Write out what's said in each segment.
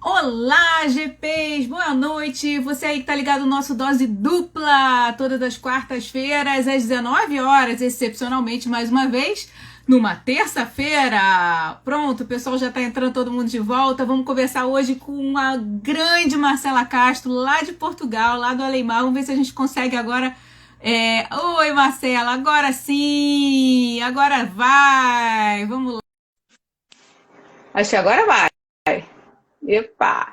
Olá, GPs! Boa noite! Você aí que tá ligado no nosso Dose Dupla, todas as quartas-feiras, às 19 horas, excepcionalmente, mais uma vez, numa terça-feira. Pronto, o pessoal já tá entrando, todo mundo de volta. Vamos conversar hoje com a grande Marcela Castro, lá de Portugal, lá do Aleimar. Vamos ver se a gente consegue agora... Oi, Marcela, agora sim! Agora vai! Vamos lá! Acho que agora vai. Epa!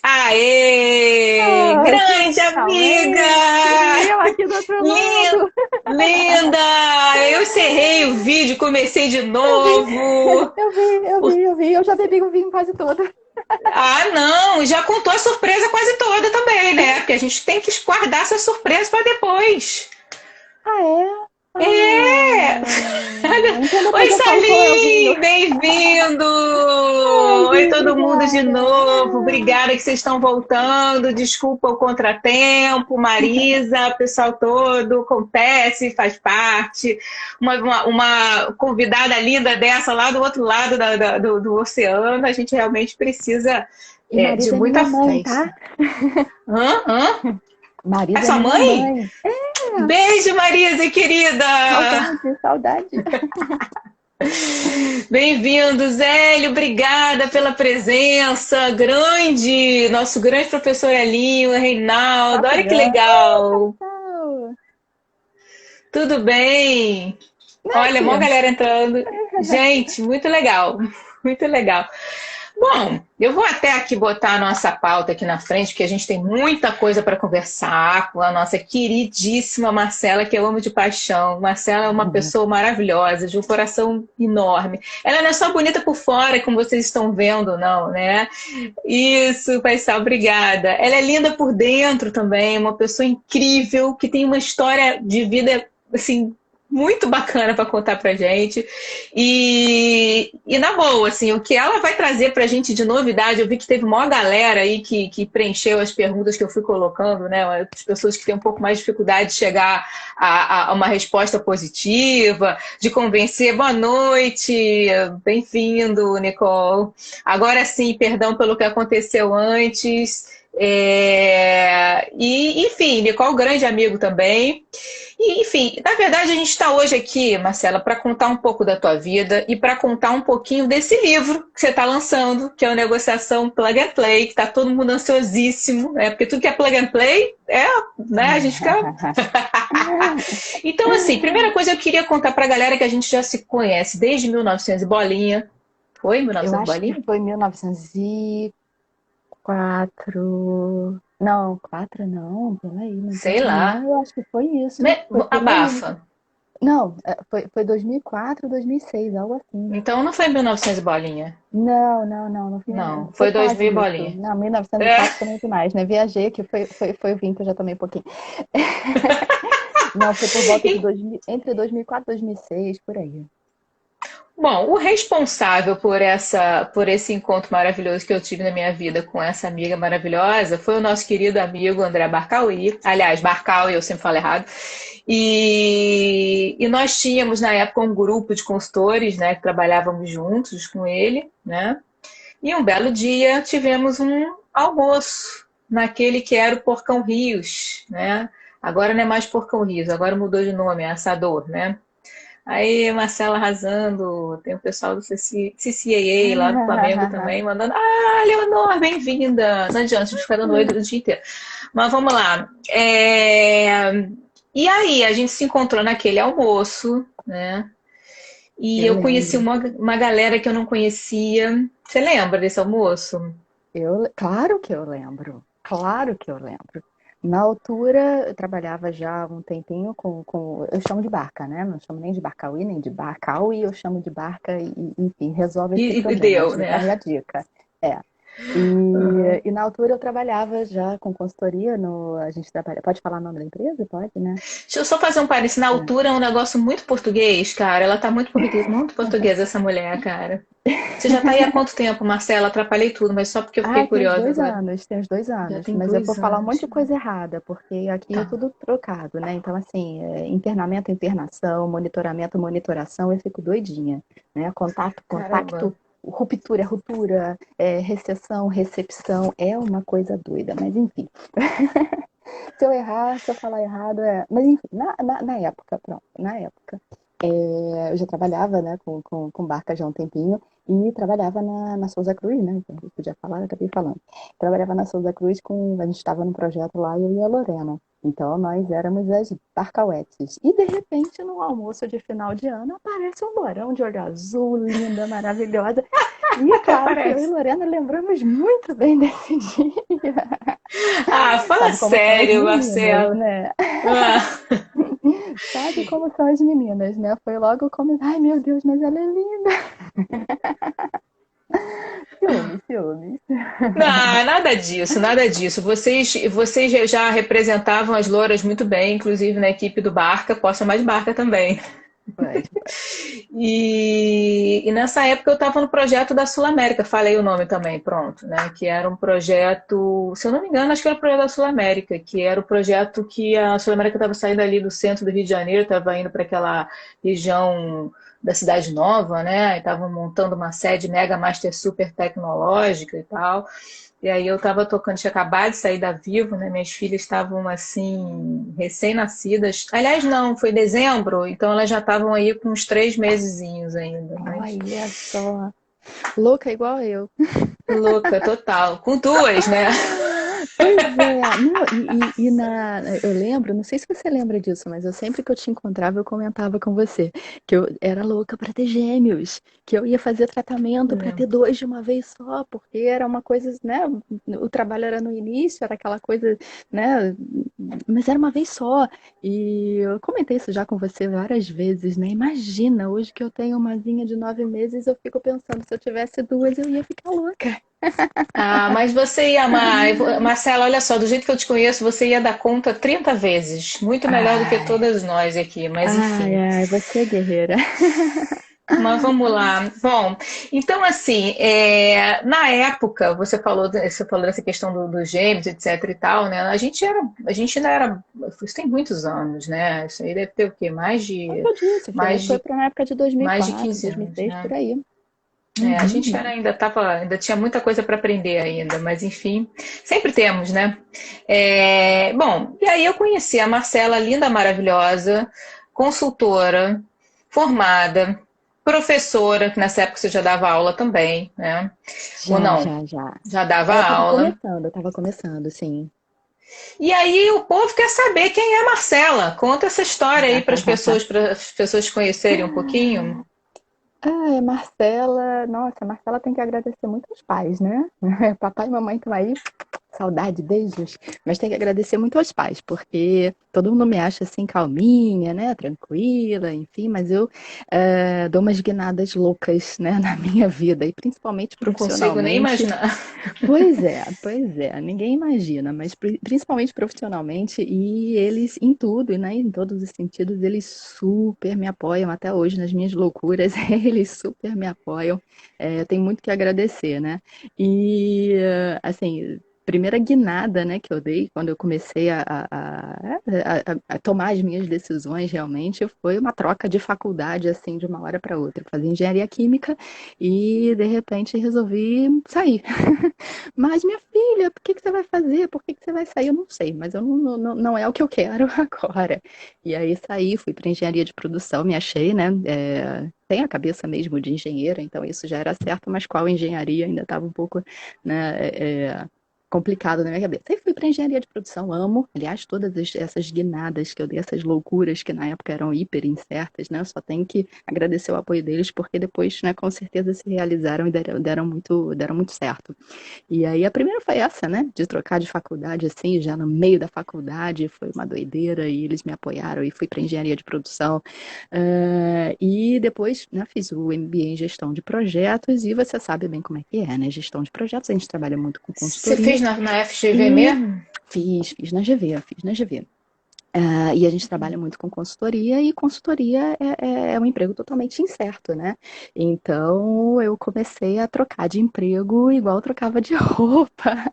Aê! Ah, Grande amiga! finalmente! Eu aqui do outro Lin- lado! Linda! Eu encerrei o vídeo, comecei de Eu vi, novo. eu vi, eu O- vi, eu vi. Eu já bebi o vinho quase todo. Ah, não! Já contou a surpresa quase toda também, né? Porque a gente tem que guardar essa surpresa para depois. Ah, é? É! Então Oi, depois eu falo qual é o vinho. Salim! Bem-vindo! Ai, Oi, Gui, todo mundo de obrigada. novo. Obrigada que vocês estão voltando. Desculpa o contratempo, Marisa, o pessoal todo. Acontece, faz parte. Uma convidada linda dessa lá do outro lado do oceano. A gente realmente precisa E de Marisa é muita minha mãe, tá? festa. Hã? Hã? É Marisa é sua minha mãe? mãe. Beijo, Marisa, querida! Saudade, saudade. Bem-vindo, Zélio, obrigada pela presença. Grande, nosso grande professor Elinho, Reinaldo, Papo olha que grande. legal. Tchau. Tudo bem? Olha, Aqui. mó galera entrando. Gente, muito legal, muito legal. Bom, eu vou até aqui botar a nossa pauta aqui na frente, porque a gente tem muita coisa para conversar com a nossa queridíssima Marcela, que eu amo de paixão. Marcela é uma pessoa maravilhosa, de um coração enorme. Ela não é só bonita por fora, como vocês estão vendo, não, né? Isso, Paisal, obrigada. Ela é linda por dentro também, uma pessoa incrível, que tem uma história de vida, assim, muito bacana para contar pra gente. E na boa, assim, o que ela vai trazer pra gente de novidade, eu vi que teve uma galera aí que preencheu as perguntas que eu fui colocando, né? As pessoas que têm um pouco mais de dificuldade de chegar a uma resposta positiva, de convencer. Boa noite, bem-vindo, Nicole. Agora sim, perdão pelo que aconteceu antes. Enfim, Nicole, grande amigo também. E, enfim, na verdade, a gente está hoje aqui, Marcela, para contar um pouco da tua vida e para contar um pouquinho desse livro que você está lançando, que é a Negociação Plug and Play, que está todo mundo ansiosíssimo, né? Porque tudo que é plug and play, né? A gente fica. Então, assim, primeira coisa eu queria contar para a galera que a gente já se conhece desde 1900 e bolinha. Foi Eu 1900 e acho que bolinha? foi 1904. Não, 4 não, peraí, não Sei pode. Não, lá. eu acho que foi isso. Foi por aí. Abafa. Não, foi 2004, 2006, algo assim. Então não foi 1900 e bolinha. Não Não, foi foi quase 2000 e isso. bolinha. Não, É. 1904 foi muito mais, né? Viajei aqui, foi o vinho que eu já tomei um pouquinho. Não, foi por volta de 2000, entre 2004 e 2006, por aí. Bom, o responsável por esse encontro maravilhoso que eu tive na minha vida com essa amiga maravilhosa foi o nosso querido amigo André Barcauí. Aliás, Barcauí, eu sempre falo errado. E nós tínhamos na época um grupo de consultores, né, que trabalhávamos juntos com ele, né? E um belo dia tivemos um almoço naquele que era o Porcão Rios, né? Agora não é mais Porcão Rios, agora mudou de nome, é Assador, né? Aí, Marcela arrasando, tem o pessoal do CCAA lá do Flamengo também, mandando, Leonor, bem-vinda. Não adianta, a gente fica dando oi o dia inteiro. Mas vamos lá. E aí, a gente se encontrou naquele almoço, né? E Eu eu conheci lembro. uma galera que eu não conhecia. Você lembra desse almoço? Claro que eu lembro. Claro que eu lembro. Na altura, eu trabalhava já há um tempinho eu chamo de barca, né? Não chamo nem de Barcauí, nem de Barcauí, eu chamo de barca e, enfim, resolve esse E problema. A deu, dica, né? é a dica. É. E na altura eu trabalhava já com consultoria no. A gente trabalha. Pode falar o nome da empresa? Pode, né? Deixa eu só fazer um parênteses. Na É. altura é um negócio muito português, cara. Ela tá muito portuguesa, essa mulher, cara. Você já tá aí há quanto tempo, Marcela? Atrapalhei tudo, mas só porque eu fiquei Ah, tem uns curiosa dois agora. anos, tem uns dois Já anos. tem Mas eu vou 2 falar um monte de anos. coisa errada, porque aqui é Tá. tudo trocado, né? Então, assim, internamento, internação, monitoramento, monitoração, eu fico doidinha, né? Contato, Caramba. contacto, ruptura, ruptura, recessão, recepção, é uma coisa doida, mas enfim. Se eu errar, se eu falar errado, é. Mas enfim, na época, pronto, na época. Eu já trabalhava, né, com barca já há um tempinho e trabalhava na Souza Cruz, né? Então, eu podia falar, eu acabei falando. Trabalhava na Souza Cruz a gente estava no projeto lá, eu e a Lorena. Então, nós éramos as barcauetes. E, de repente, no almoço de final de ano, aparece um lourão de olho azul, linda, maravilhosa. E é Até claro que eu e parece. Lorena lembramos muito bem desse dia. Ah, fala Sabe como são as sério, meninas, Marcela. né? Ah, Sabe como são as meninas, né? Foi logo como, ai meu Deus, mas ela é linda. Ciúmes, ciúmes. não, nada disso, nada disso. Vocês já representavam as louras muito bem, inclusive na equipe do Barca, posso chamar de Barca também. Pode. E nessa época eu estava no projeto da Sul América, falei o nome também, pronto, né? Que era um projeto, se eu não me engano, acho que era o projeto da Sul América, que era o projeto que a Sul América estava saindo ali do centro do Rio de Janeiro, estava indo para aquela região da Cidade Nova, né? E estavam montando uma sede mega master super tecnológica e tal. E aí eu estava tocando, tinha acabado de sair da Vivo, né? Minhas filhas estavam assim, recém-nascidas. Aliás, não, foi dezembro, então elas já estavam aí com uns 3 mesezinhos ainda, mas Olha só. Louca igual eu. louca, total. Com duas, né? Pois é, não, eu lembro, não sei se você lembra disso, mas eu sempre que eu te encontrava, eu comentava com você que eu era louca para ter gêmeos, que eu ia fazer tratamento para ter dois de uma vez só, porque era uma coisa, né? O trabalho era no início, era aquela coisa, né? Mas era uma vez só. E eu comentei isso já com você várias vezes, né? Imagina, hoje que eu tenho uma zinha de 9 meses, eu fico pensando, se eu tivesse duas, eu ia ficar louca. Ah, mas você ia amar. Marcela, olha só, do jeito que eu te conheço, você ia dar conta 30 vezes. Muito melhor do que Ai, todas nós aqui, mas ai, enfim. ai, você é guerreira. Mas vamos lá. Bom, então assim, na época, você falou dessa questão dos gêmeos, etc e tal, né? A gente ainda era, isso tem muitos anos, né? Isso aí deve ter o quê? É o que eu disse, Mais foi de, para na época de mais de 2004, 15 anos, 2006, né? por aí. A gente Uhum. era, ainda tinha muita coisa para aprender ainda, mas enfim, sempre temos, né? Bom, e aí eu conheci a Marcela, linda, maravilhosa, consultora, formada, professora, que nessa época você já dava aula também, né? Ou Já, não? já, já. Já dava aula. Tava começando, sim. E aí o povo quer saber quem é a Marcela. Conta essa história aí para as pessoas conhecerem um pouquinho. Ah, Marcela, nossa, Marcela tem que agradecer muito aos pais, né? Papai e mamãe estão aí, saudade, beijos. Mas tem que agradecer muito aos pais, porque todo mundo me acha assim calminha, né? Tranquila, enfim, mas eu dou umas guinadas loucas, né, na minha vida, e principalmente Não consigo nem profissionalmente. imaginar. Pois é, ninguém imagina, mas principalmente profissionalmente, e eles em tudo, e né, em todos os sentidos, eles super me apoiam até hoje nas minhas loucuras, eles super me apoiam, eu tenho muito que agradecer, né? E, assim, primeira guinada, né, que eu dei quando eu comecei a tomar as minhas decisões realmente foi uma troca de faculdade, assim, de uma hora para outra. Eu fazia engenharia química e, de repente, resolvi sair. Mas, minha filha, por que que você vai fazer? Por que que você vai sair? Eu não sei, mas eu não é o que eu quero agora. E aí saí, fui para engenharia de produção, me achei, né? Tem a cabeça mesmo de engenheira, então isso já era certo, mas qual engenharia ainda estava um pouco, né? complicado na minha cabeça. Aí fui para engenharia de produção, amo. Aliás, essas guinadas que eu dei, essas loucuras que na época eram hiper incertas, né? Eu só tenho que agradecer o apoio deles, porque depois, né, com certeza se realizaram e deram muito certo. E aí a primeira foi essa, né? De trocar de faculdade, assim, já no meio da faculdade, foi uma doideira e eles me apoiaram e fui para engenharia de produção. E depois, né, fiz o MBA em gestão de projetos e você sabe bem como é que é, né? Gestão de projetos, a gente trabalha muito com Você consultoria. fez na FGV E mesmo? fiz na GV, fiz na GV. E a gente trabalha muito com consultoria, e consultoria é um emprego totalmente incerto, né? Então eu comecei a trocar de emprego igual eu trocava de roupa.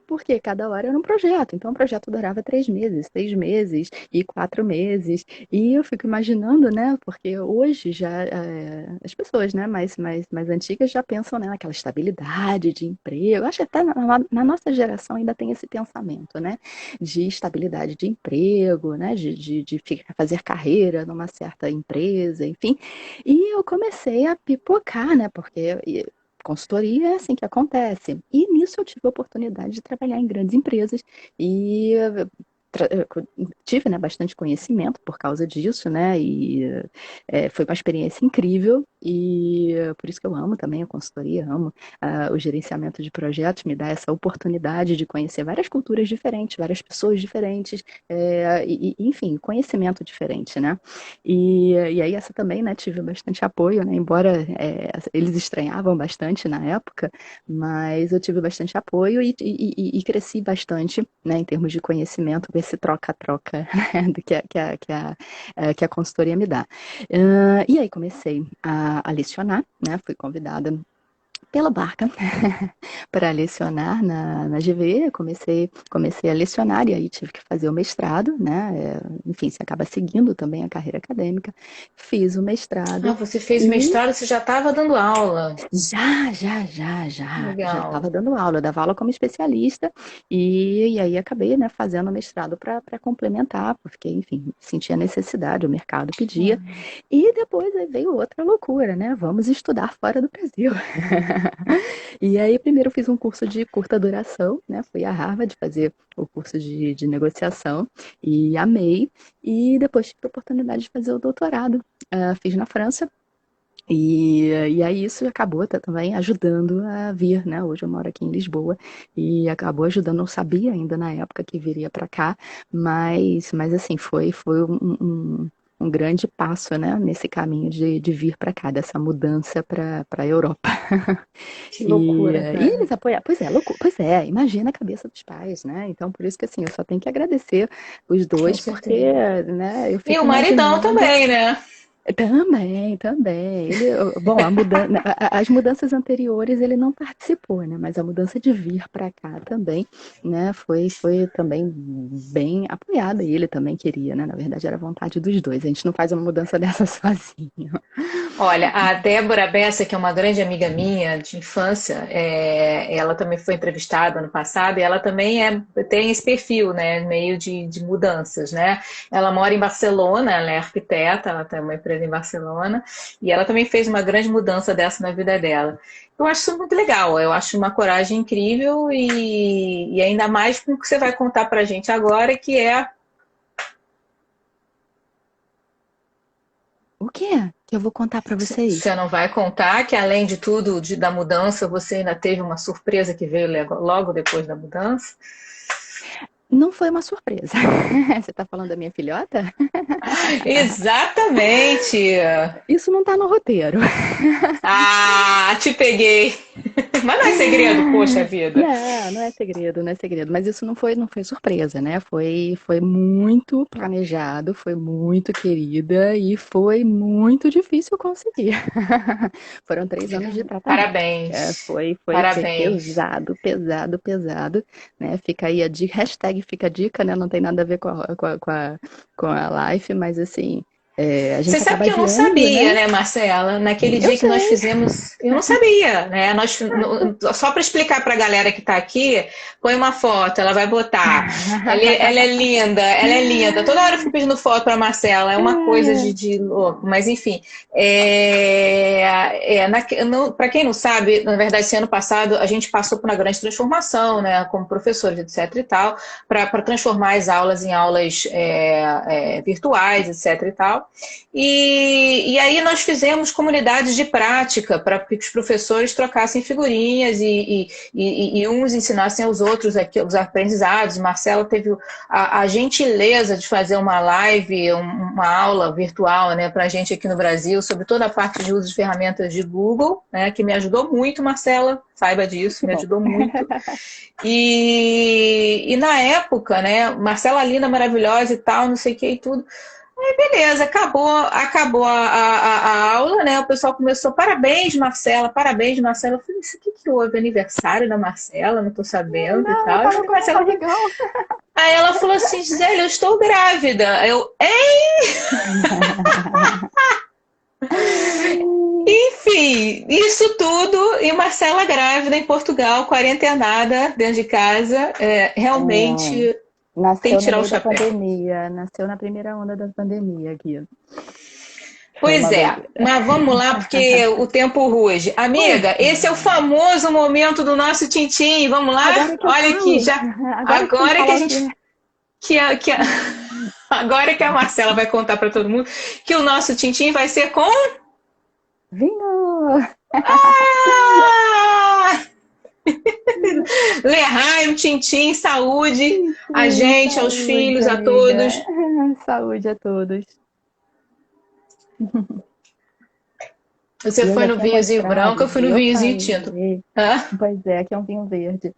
Porque cada hora era um projeto. Então, o projeto durava 3 meses, 6 meses e 4 meses. E eu fico imaginando, né? Porque hoje já as pessoas, né, mais antigas já pensam, né, naquela estabilidade de emprego. Eu acho que até na nossa geração ainda tem esse pensamento, né? De estabilidade de emprego, né? De fazer carreira numa certa empresa, enfim. E eu comecei a pipocar, né? Porque consultoria é assim que acontece. E nisso eu tive a oportunidade de trabalhar em grandes empresas e tive, né, bastante conhecimento por causa disso, né? E foi uma experiência incrível e por isso que eu amo também a consultoria, amo o gerenciamento de projetos, me dá essa oportunidade de conhecer várias culturas diferentes, várias pessoas diferentes, enfim, conhecimento diferente, né? E aí essa também, né, tive bastante apoio, né? Embora eles estranhavam bastante na época, mas eu tive bastante apoio e cresci bastante, né, em termos de conhecimento, com esse troca-troca, né, do que a consultoria me dá. E aí comecei a lecionar, né? Fui convidada pela Barca para lecionar na GV, comecei a lecionar e aí tive que fazer o mestrado, né? Enfim, você acaba seguindo também a carreira acadêmica. Fiz o Ah, mestrado você fez e mestrado, você já estava dando aula. já Legal. estava dando aula, eu dava aula como especialista e aí acabei, né, fazendo o mestrado para complementar, porque, enfim, sentia necessidade, o mercado pedia. E depois aí veio outra loucura, né? Vamos estudar fora do Brasil. E aí, primeiro eu fiz um curso de curta duração, né? Fui a Harvard fazer o curso de negociação e amei. E depois tive a oportunidade de fazer o doutorado. Fiz na França. E aí isso acabou também ajudando a vir, né? Hoje eu moro aqui em Lisboa e acabou ajudando. Não sabia ainda na época que viria para cá, mas assim, foi um grande passo, né? Nesse caminho de vir para cá, dessa mudança para a Europa. Que E, loucura, e cara. eles apoiaram, pois é, imagina a cabeça dos pais, né? Então, por isso que assim, eu só tenho que agradecer os Com dois, porque, certeza. né, eu E fico o maridão imaginando. também, né? Também. Bom, as mudanças anteriores ele não participou, né? Mas a mudança de vir para cá também, né? Foi também bem apoiada e ele também queria, né? Na verdade era vontade dos dois. A gente não faz uma mudança dessa sozinho. Olha, a Débora Bessa, que é uma grande amiga minha de infância, ela também foi entrevistada ano passado e ela também tem esse perfil, né, meio de mudanças, né? Ela mora em Barcelona, ela é arquiteta, ela tem uma empresa em Barcelona e ela também fez uma grande mudança dessa na vida dela. Eu acho isso muito legal, eu acho uma coragem incrível e ainda mais com o que você vai contar pra gente agora, que é O que que eu vou contar para vocês? você não vai contar que, além de tudo, da mudança, você ainda teve uma surpresa que veio logo depois da mudança? Não foi uma surpresa. Você está falando da minha filhota? Exatamente! Isso não está no roteiro. Ah, te peguei! Mas não é segredo, poxa vida. Não é segredo, não é segredo. Mas isso não foi surpresa, né? Foi muito planejado, foi muito querida e foi muito difícil conseguir. Foram 3 anos de tratamento. Parabéns, Foi parabéns. pesado, pesado, pesado, né? Fica aí a dica, hashtag fica a dica, né? Não tem nada a ver com a life, mas assim, A Você gente sabe acaba que eu não adiando, sabia, né? né, Marcela? Naquele Eu dia que nós sei. fizemos, eu não sabia, né? Só para explicar para a galera que está aqui, põe uma foto, ela vai botar. Ela é linda, ela é linda. Toda hora eu fico pedindo foto para Marcela, é uma coisa de louco, mas enfim. Para quem não sabe, na verdade, esse ano passado a gente passou por uma grande transformação, né, como professores, etc. e tal, para transformar as aulas em aulas virtuais, etc. e tal. E aí nós fizemos comunidades de prática para que os professores trocassem figurinhas e uns ensinassem aos outros aqui, os aprendizados. Marcela teve a gentileza de fazer uma live, uma aula virtual, né, para a gente aqui no Brasil sobre toda a parte de uso de ferramentas de Google, né, que me ajudou muito, Marcela, saiba disso, Que me bom. ajudou muito. E na época, né, Marcela linda, maravilhosa e tal, não sei o que e tudo. Beleza, acabou a aula, né? O pessoal começou, parabéns, Marcela, parabéns, Marcela. Eu falei, isso aqui que houve? Aniversário da Marcela? Não tô sabendo e Não, eu tal. Eu tava falei, com um Marcela, barrigão. aí ela falou assim, Gisele, eu estou grávida. Enfim, isso tudo e Marcela grávida em Portugal, quarentenada, dentro de casa, realmente tem Nasceu que no tirar o meio da chapéu. pandemia, nasceu na primeira onda da pandemia aqui. Foi Pois uma é, doideira. mas vamos lá porque o tempo ruge. Pois Amiga, esse é o é. famoso momento do nosso tintim. Vamos lá? Agora que eu Olha aqui, falo, já agora que você agora que a falou gente que que a- agora que a Marcela vai contar para todo mundo que o nosso tintim vai ser com vinho! ah! Lehaim, tintim, saúde a Sim, gente, aos saúde, filhos, a amiga. todos. Saúde a todos. Você E eu foi já no tinha vinhozinho branco, mostrado, eu fui no eu vinhozinho tinto. falei, Hã? pois é, aqui é um vinho verde.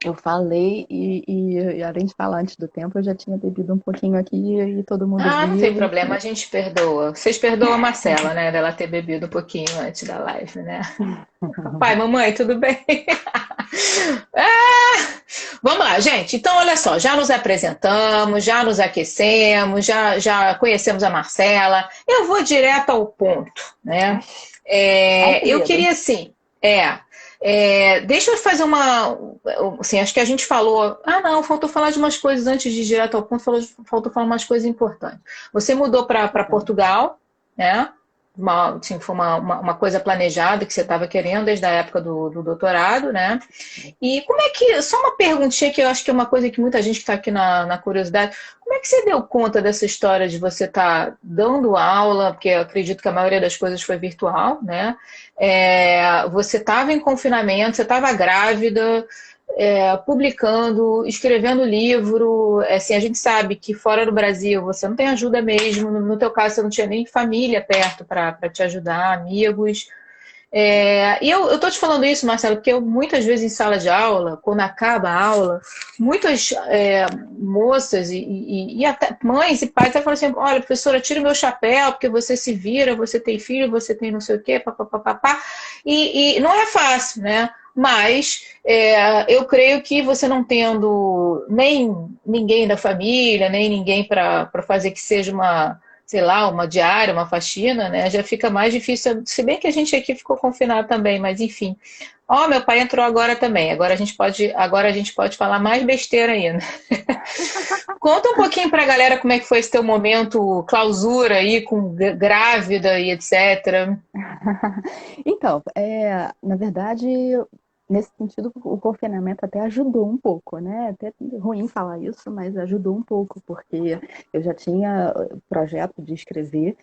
Eu falei e além de falar antes do tempo, eu já tinha bebido um pouquinho aqui e todo mundo Ah, não tem viu. problema, a gente perdoa. Vocês perdoam a Marcela, né? Dela ter bebido um pouquinho antes da live, né? Papai, mamãe, tudo bem? Ah, vamos lá, gente. Então, olha só, já nos apresentamos, já nos aquecemos, já conhecemos a Marcela. Eu vou direto ao ponto, né? Ai, que Eu medo. queria, assim, deixa eu fazer uma. Assim, acho que a gente falou. Ah, não, faltou falar de umas coisas antes de ir direto ao ponto, faltou falar umas coisas importantes. Você mudou para Então, Portugal, né? Assim, foi uma coisa planejada que você estava querendo desde a época do doutorado, né? E como é que. Só uma perguntinha que eu acho que é uma coisa que muita gente que está aqui na curiosidade. Como é que você deu conta dessa história de você estar dando aula, porque eu acredito que a maioria das coisas foi virtual, né? Você estava em confinamento, você estava grávida, publicando, escrevendo livro. Assim, a gente sabe que fora do Brasil você não tem ajuda mesmo. No teu caso, você não tinha nem família perto para te ajudar, amigos. E eu estou te falando isso, Marcelo, porque eu muitas vezes em sala de aula, quando acaba a aula, muitas moças e até mães e pais até falam assim, olha, professora, tira o meu chapéu, porque você se vira, você tem filho, você tem não sei o quê, papapá. E não é fácil, né? Mas eu creio que você não tendo nem ninguém da família, nem ninguém para fazer que seja uma, sei lá, uma diária, uma faxina, né? Já fica mais difícil. Se bem que a gente aqui ficou confinado também, mas enfim. Ó, meu pai entrou agora também. Agora a gente pode falar mais besteira ainda. Conta um pouquinho pra galera como é que foi esse teu momento clausura aí, com grávida e etc. Então, na verdade, nesse sentido, o confinamento até ajudou um pouco, né? Até ruim falar isso, mas ajudou um pouco, porque eu já tinha projeto de escrever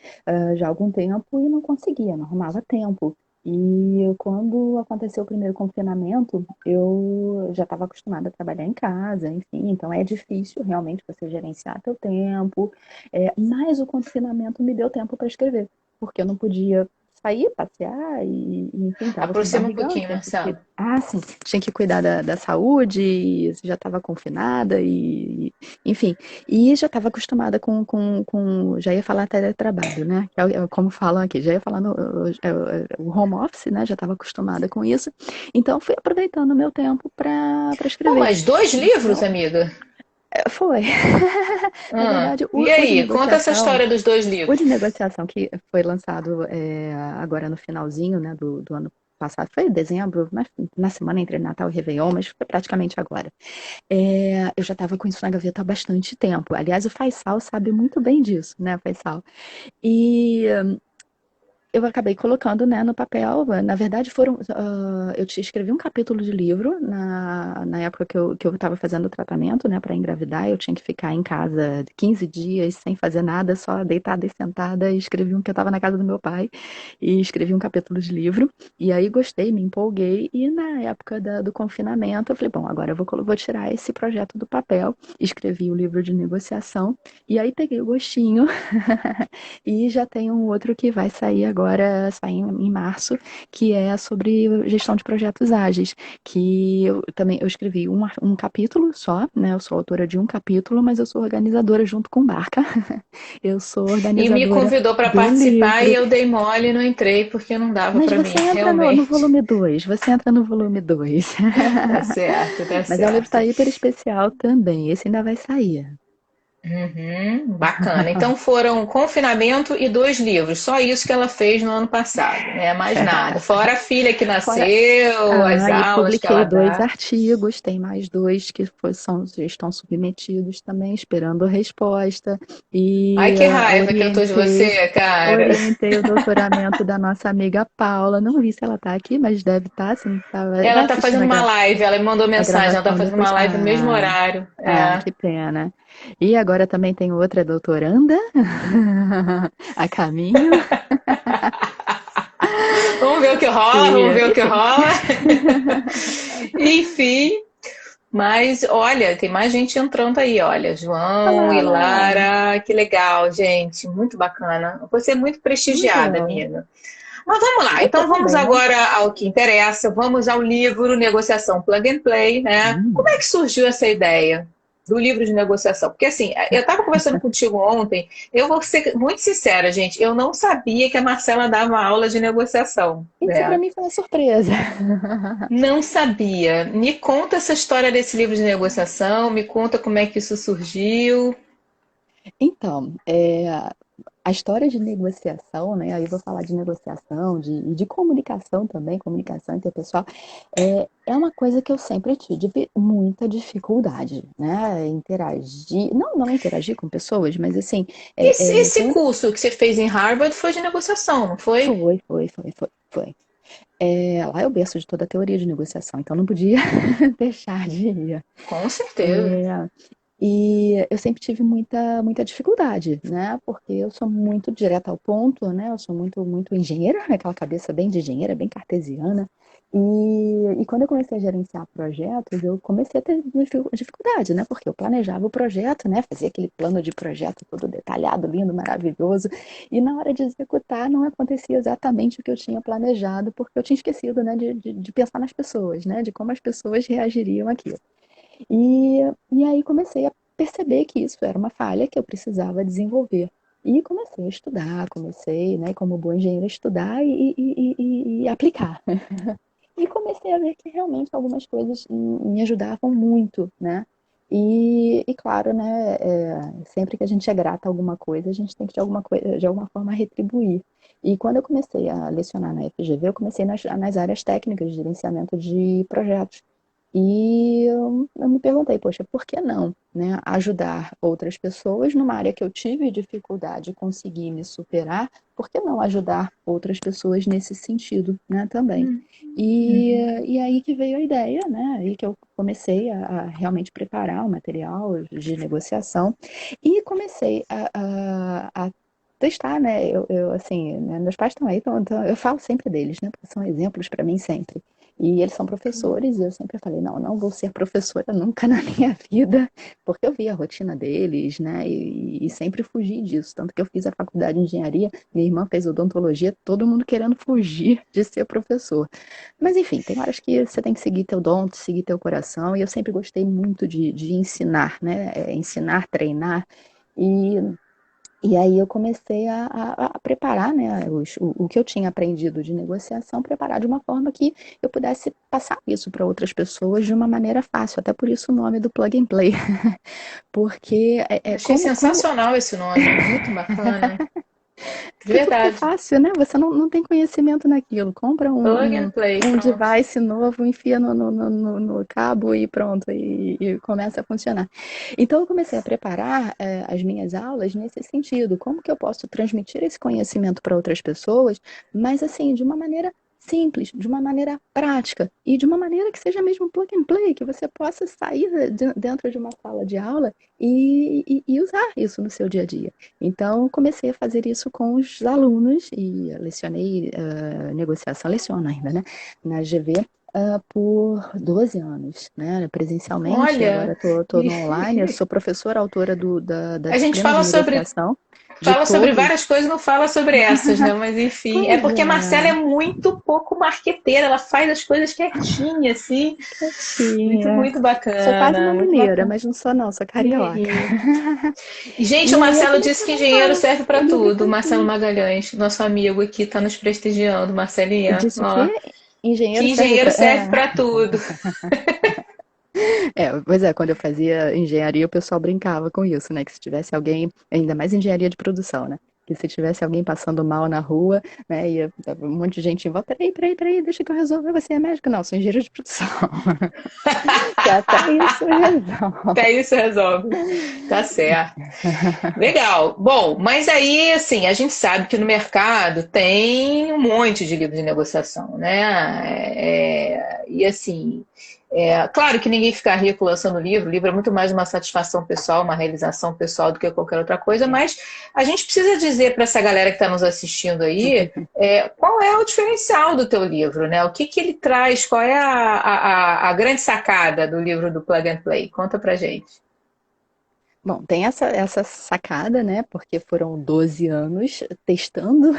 já há algum tempo e não conseguia, não arrumava tempo. E quando aconteceu o primeiro confinamento, eu já estava acostumada a trabalhar em casa, enfim, então é difícil realmente você gerenciar teu tempo, mas o confinamento me deu tempo para escrever, porque eu não podia sair, passear enfim, tava com Aproxima um barrigão, pouquinho, Marcelo. tinha que cuidar da saúde, e já estava confinada enfim, e já estava acostumada já ia falar teletrabalho, né, que como falam aqui, já ia falar o home office, né, já estava acostumada com isso, então fui aproveitando o meu tempo para Pô, escrever. mas 2 livros, Então, amiga? Foi. Na verdade, E o de aí, conta essa negociação, história dos dois o de livros. negociação que foi lançado agora no finalzinho, né, do ano passado, foi em dezembro, na semana entre Natal e Réveillon, mas foi praticamente agora. Eu já estava com isso na gaveta há bastante tempo. Aliás, o Faisal sabe muito bem disso, né, Faisal? E eu acabei colocando, né, no papel. Na verdade, eu te escrevi um capítulo de livro na época que eu estava fazendo o tratamento, né, para engravidar. Eu tinha que ficar em casa 15 dias sem fazer nada, só deitada e sentada. E escrevi um que eu estava na casa do meu pai e escrevi um capítulo de livro. E aí gostei, me empolguei. E na época do confinamento, eu falei, bom, agora eu vou tirar esse projeto do papel. Escrevi o livro de negociação e aí peguei o gostinho. E já tem um outro que vai sair agora, sai em março, que é sobre gestão de projetos ágeis, que eu escrevi um capítulo só, né? Eu sou autora de um capítulo, mas eu sou organizadora junto com Barca. Eu sou E me organizadora convidou para do participar e livro. eu dei mole e não entrei porque não dava Mas para mim, você entra no realmente. volume 2, você entra no volume 2. Tá certo, tá Mas é um livro que certo. tá hiper especial também, esse ainda vai sair. Uhum, bacana. Então foram confinamento e dois livros. Só isso que ela fez no ano passado, né? Mais nada. Fora a filha que Fora, nasceu, as e aulas que ela publiquei dois dá. artigos, tem mais dois que estão submetidos também, esperando resposta. Ai, E que raiva que eu tô de orientei, você, cara. orientei o doutoramento da nossa amiga Paula. Não vi se ela está aqui, mas deve estar, se não tá, Ela vai tá assistir fazendo uma live, ela me mandou a mensagem, ela tá gravação fazendo uma depois. live no mesmo horário. Que pena. E agora também tem outra doutoranda a caminho. Vamos ver o que rola, vamos ver o que Enfim. rola. Enfim, mas olha, tem mais gente entrando aí, olha. Olha João lá, e olha lá. Lara, que legal, gente. Muito bacana. Você é muito Muito prestigiada, bom. amiga. Mas vamos lá, Você então vamos também, né? agora ao que interessa, vamos ao livro Negociação Plug and Play, né? Como é Hum. que surgiu essa ideia do livro de negociação? Porque assim, eu estava conversando contigo ontem, eu vou ser muito sincera, gente, eu não sabia que a Marcela dava aula de negociação, Isso para né? mim foi uma surpresa. Não sabia. Me conta essa história desse livro de negociação, me conta como é que isso surgiu. Então, a história de negociação, né? Aí eu vou falar de negociação, e de comunicação também, comunicação interpessoal, é uma coisa que eu sempre tive muita dificuldade, né? Interagir, não interagir com pessoas, mas assim, Esse foi, curso que você fez em Harvard foi de negociação, não foi? foi. Lá é o berço de toda a teoria de negociação, então não podia deixar de ir. Com certeza. É, E eu sempre tive muita dificuldade, né? Porque eu sou muito direta ao ponto, né? Eu sou muito engenheira, aquela cabeça bem de engenheira, bem cartesiana. E quando eu comecei a gerenciar projetos, eu comecei a ter dificuldade, né? Porque eu planejava o projeto, né? Fazia aquele plano de projeto todo detalhado, lindo, maravilhoso. E na hora de executar, não acontecia exatamente o que eu tinha planejado, porque eu tinha esquecido, né? De pensar nas pessoas, né? De como as pessoas reagiriam àquilo. E, e aí comecei a perceber que isso era uma falha que eu precisava desenvolver. E comecei a estudar, né, como boa engenheira, a estudar e aplicar. E comecei a ver que realmente algumas coisas me ajudavam muito, né? E claro, né, sempre que a gente é grata a alguma coisa, a gente tem que de alguma forma retribuir. E quando eu comecei a lecionar na FGV, eu comecei nas áreas técnicas de gerenciamento de projetos. E eu me perguntei, poxa, por que não, né, ajudar outras pessoas numa área que eu tive dificuldade e consegui me superar, por que não ajudar outras pessoas nesse sentido, né, também? E, Uhum. e aí que veio a ideia, né, aí que eu comecei a realmente preparar o material de negociação e comecei a testar, né, assim, né, meus pais estão aí, então eu falo sempre deles, né, porque são exemplos para mim sempre. E eles são professores, e eu sempre falei, não vou ser professora nunca na minha vida, porque eu vi a rotina deles, né, e sempre fugi disso. Tanto que eu fiz a faculdade de engenharia, minha irmã fez odontologia, todo mundo querendo fugir de ser professor. Mas enfim, tem horas que você tem que seguir teu dom, seguir teu coração, e eu sempre gostei muito de ensinar, né, ensinar, treinar, e E aí eu comecei a preparar, né, o que eu tinha aprendido de negociação, preparar de uma forma que eu pudesse passar isso para outras pessoas de uma maneira fácil. Até por isso o nome do Plug and Play. Porque Achei sensacional esse nome, muito bacana. De porque é verdade. fácil, né? Você não tem conhecimento naquilo. Compra Plug and play, um pronto. device novo, enfia no cabo e pronto, e começa a funcionar. Então, eu comecei a preparar as minhas aulas nesse sentido. Como que eu posso transmitir esse conhecimento para outras pessoas, mas assim, de uma maneira simples, de uma maneira prática e de uma maneira que seja mesmo plug and play, que você possa sair dentro de uma sala de aula e usar isso no seu dia a dia. Então, comecei a fazer isso com os alunos e lecionei negociação, leciono ainda, né, na GV, por 12 anos, né, presencialmente, agora Olha, estou no online, eu sou professora, autora da a gente disciplina de negociação de fala sobre todos. várias coisas, não fala sobre essas, né? Mas enfim, é Pois porque a Marcela é é, muito pouco marqueteira, ela faz as coisas quietinha, assim. Muito, quietinha. muito Sou quase bacana, uma muito mineira, bacana. mas não sou não, sou carioca. Uhum. E, gente, o E aí eu Marcelo comecei disse a que engenheiro montar serve o para livro tudo. O com Marcelo tudo. Magalhães, nosso amigo aqui, está nos prestigiando, Marcelinha. Disse o Ó, quê? que Engenheiro serve engenheiro para... serve para tudo. Pois é, quando eu fazia engenharia, o pessoal brincava com isso, né? Que se tivesse alguém, ainda mais engenharia de produção, né? Que se tivesse alguém passando mal na rua, né? Ia um monte de gente em volta, peraí, deixa que eu resolvo. Você é médico? Não, sou engenheiro de produção. Que até isso resolve. Até isso resolve. Tá certo. Legal. Bom, mas aí, assim, a gente sabe que no mercado tem um monte de livro de negociação, né? E assim, claro que ninguém fica rico lançando livro, o livro é muito mais uma satisfação pessoal, uma realização pessoal do que qualquer outra coisa, mas a gente precisa dizer para essa galera que está nos assistindo aí qual é o diferencial do teu livro, né? O que, que ele traz, qual é a grande sacada do livro do Plug and Play? Conta pra gente. Bom, tem essa sacada, né? Porque foram 12 anos testando,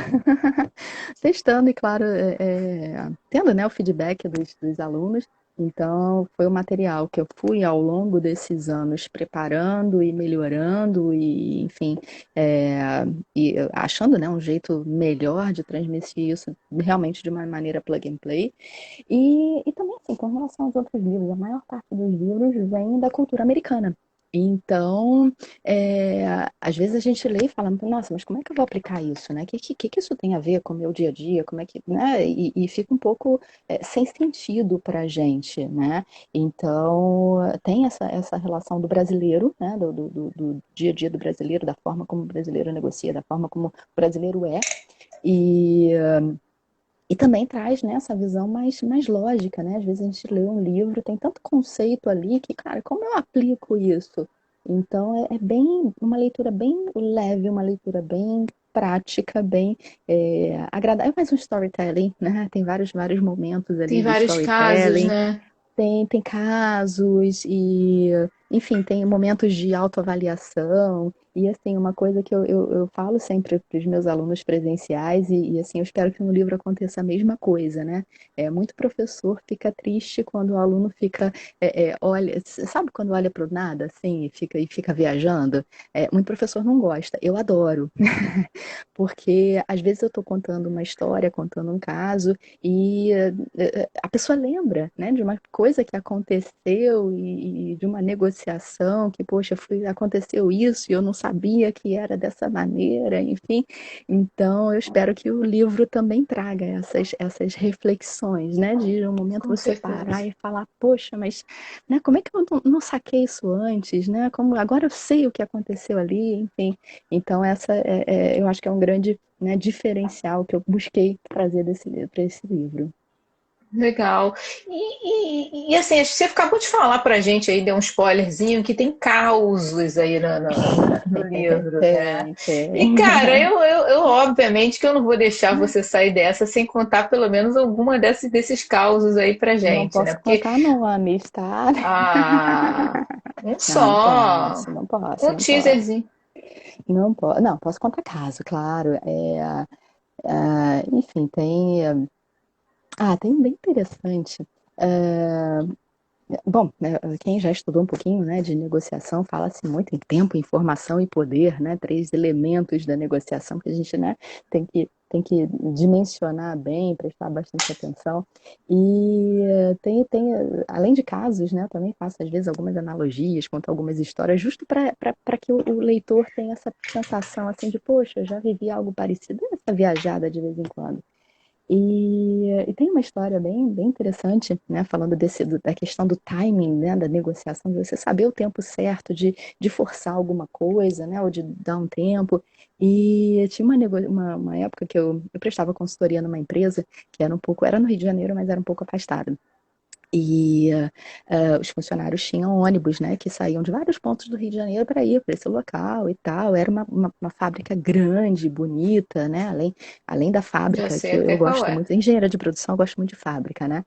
testando e, claro, tendo, né, o feedback dos alunos. Então, foi um material que eu fui ao longo desses anos preparando e melhorando e, enfim, e achando, né, um jeito melhor de transmitir isso realmente de uma maneira plug and play. E também, assim, com relação aos outros livros, a maior parte dos livros vem da cultura americana. Então, às vezes a gente lê e fala, nossa, mas como é que eu vou aplicar isso, né? O que isso tem a ver com o meu dia a dia? Como é que, né? E fica um pouco sem sentido para a gente, né? Então, tem essa relação do brasileiro, né? Do dia a dia do brasileiro, da forma como o brasileiro negocia, da forma como o brasileiro é. E e também traz, né, essa visão mais lógica, né? Às vezes a gente lê um livro, tem tanto conceito ali que, cara, como eu aplico isso? Então é bem uma leitura bem leve, uma leitura bem prática, bem agradável. É mais um storytelling, né? Tem vários momentos ali Tem de vários casos, storytelling. né? Tem casos e, enfim, tem momentos de autoavaliação. E, assim, uma coisa que eu falo sempre para os meus alunos presenciais, assim, eu espero que no livro aconteça a mesma coisa, né? Muito professor fica triste quando o aluno fica, olha, sabe quando olha para o nada, assim, e fica viajando? Muito professor não gosta, eu adoro. Porque, às vezes, eu estou contando uma história, contando um caso, e a pessoa lembra, né, de uma coisa que aconteceu e de uma negociação que, poxa, aconteceu isso e eu não sabia que era dessa maneira, enfim. Então, eu espero que o livro também traga essas reflexões, né, de um momento Com você certeza. parar e falar, poxa, mas, né, como é que eu não saquei isso antes, né? Como agora eu sei o que aconteceu ali, enfim. Então, eu acho que é um grande, né, diferencial que eu busquei trazer para esse livro. Legal. Assim, acho que você acabou de falar pra gente aí, deu um spoilerzinho, que tem causos aí no livro, né? E, Tem. cara, eu obviamente que eu não vou deixar você sair dessa sem contar pelo menos alguma desses causos aí pra Não gente, né? posso Porque, contar nomes, tá? ah, um Não só, posso, não posso, um não posso. teaserzinho. Não posso, não, posso contar caso, claro. Enfim, tem bem interessante. Bom, né, quem já estudou um pouquinho, né, de negociação, fala-se muito em tempo, informação e poder, né, três elementos da negociação que a gente, né, tem que dimensionar bem, prestar bastante atenção. E além de casos, né, também faço às vezes algumas analogias, conto algumas histórias, justo para que o leitor tenha essa sensação assim de, poxa, eu já vivi algo parecido, essa viajada de vez em quando. E tem uma história bem interessante, né, falando da questão do timing, né, da negociação, de você saber o tempo certo de forçar alguma coisa, né, ou de dar um tempo. E tinha uma época que eu prestava consultoria numa empresa que era no Rio de Janeiro, mas era um pouco afastada. E os funcionários tinham ônibus, né, que saíam de vários pontos do Rio de Janeiro para ir para esse local e tal. Era uma fábrica grande, bonita, né, além da Já fábrica, sei que eu até qual gosto é. muito, engenheira de produção, eu gosto muito de fábrica, né.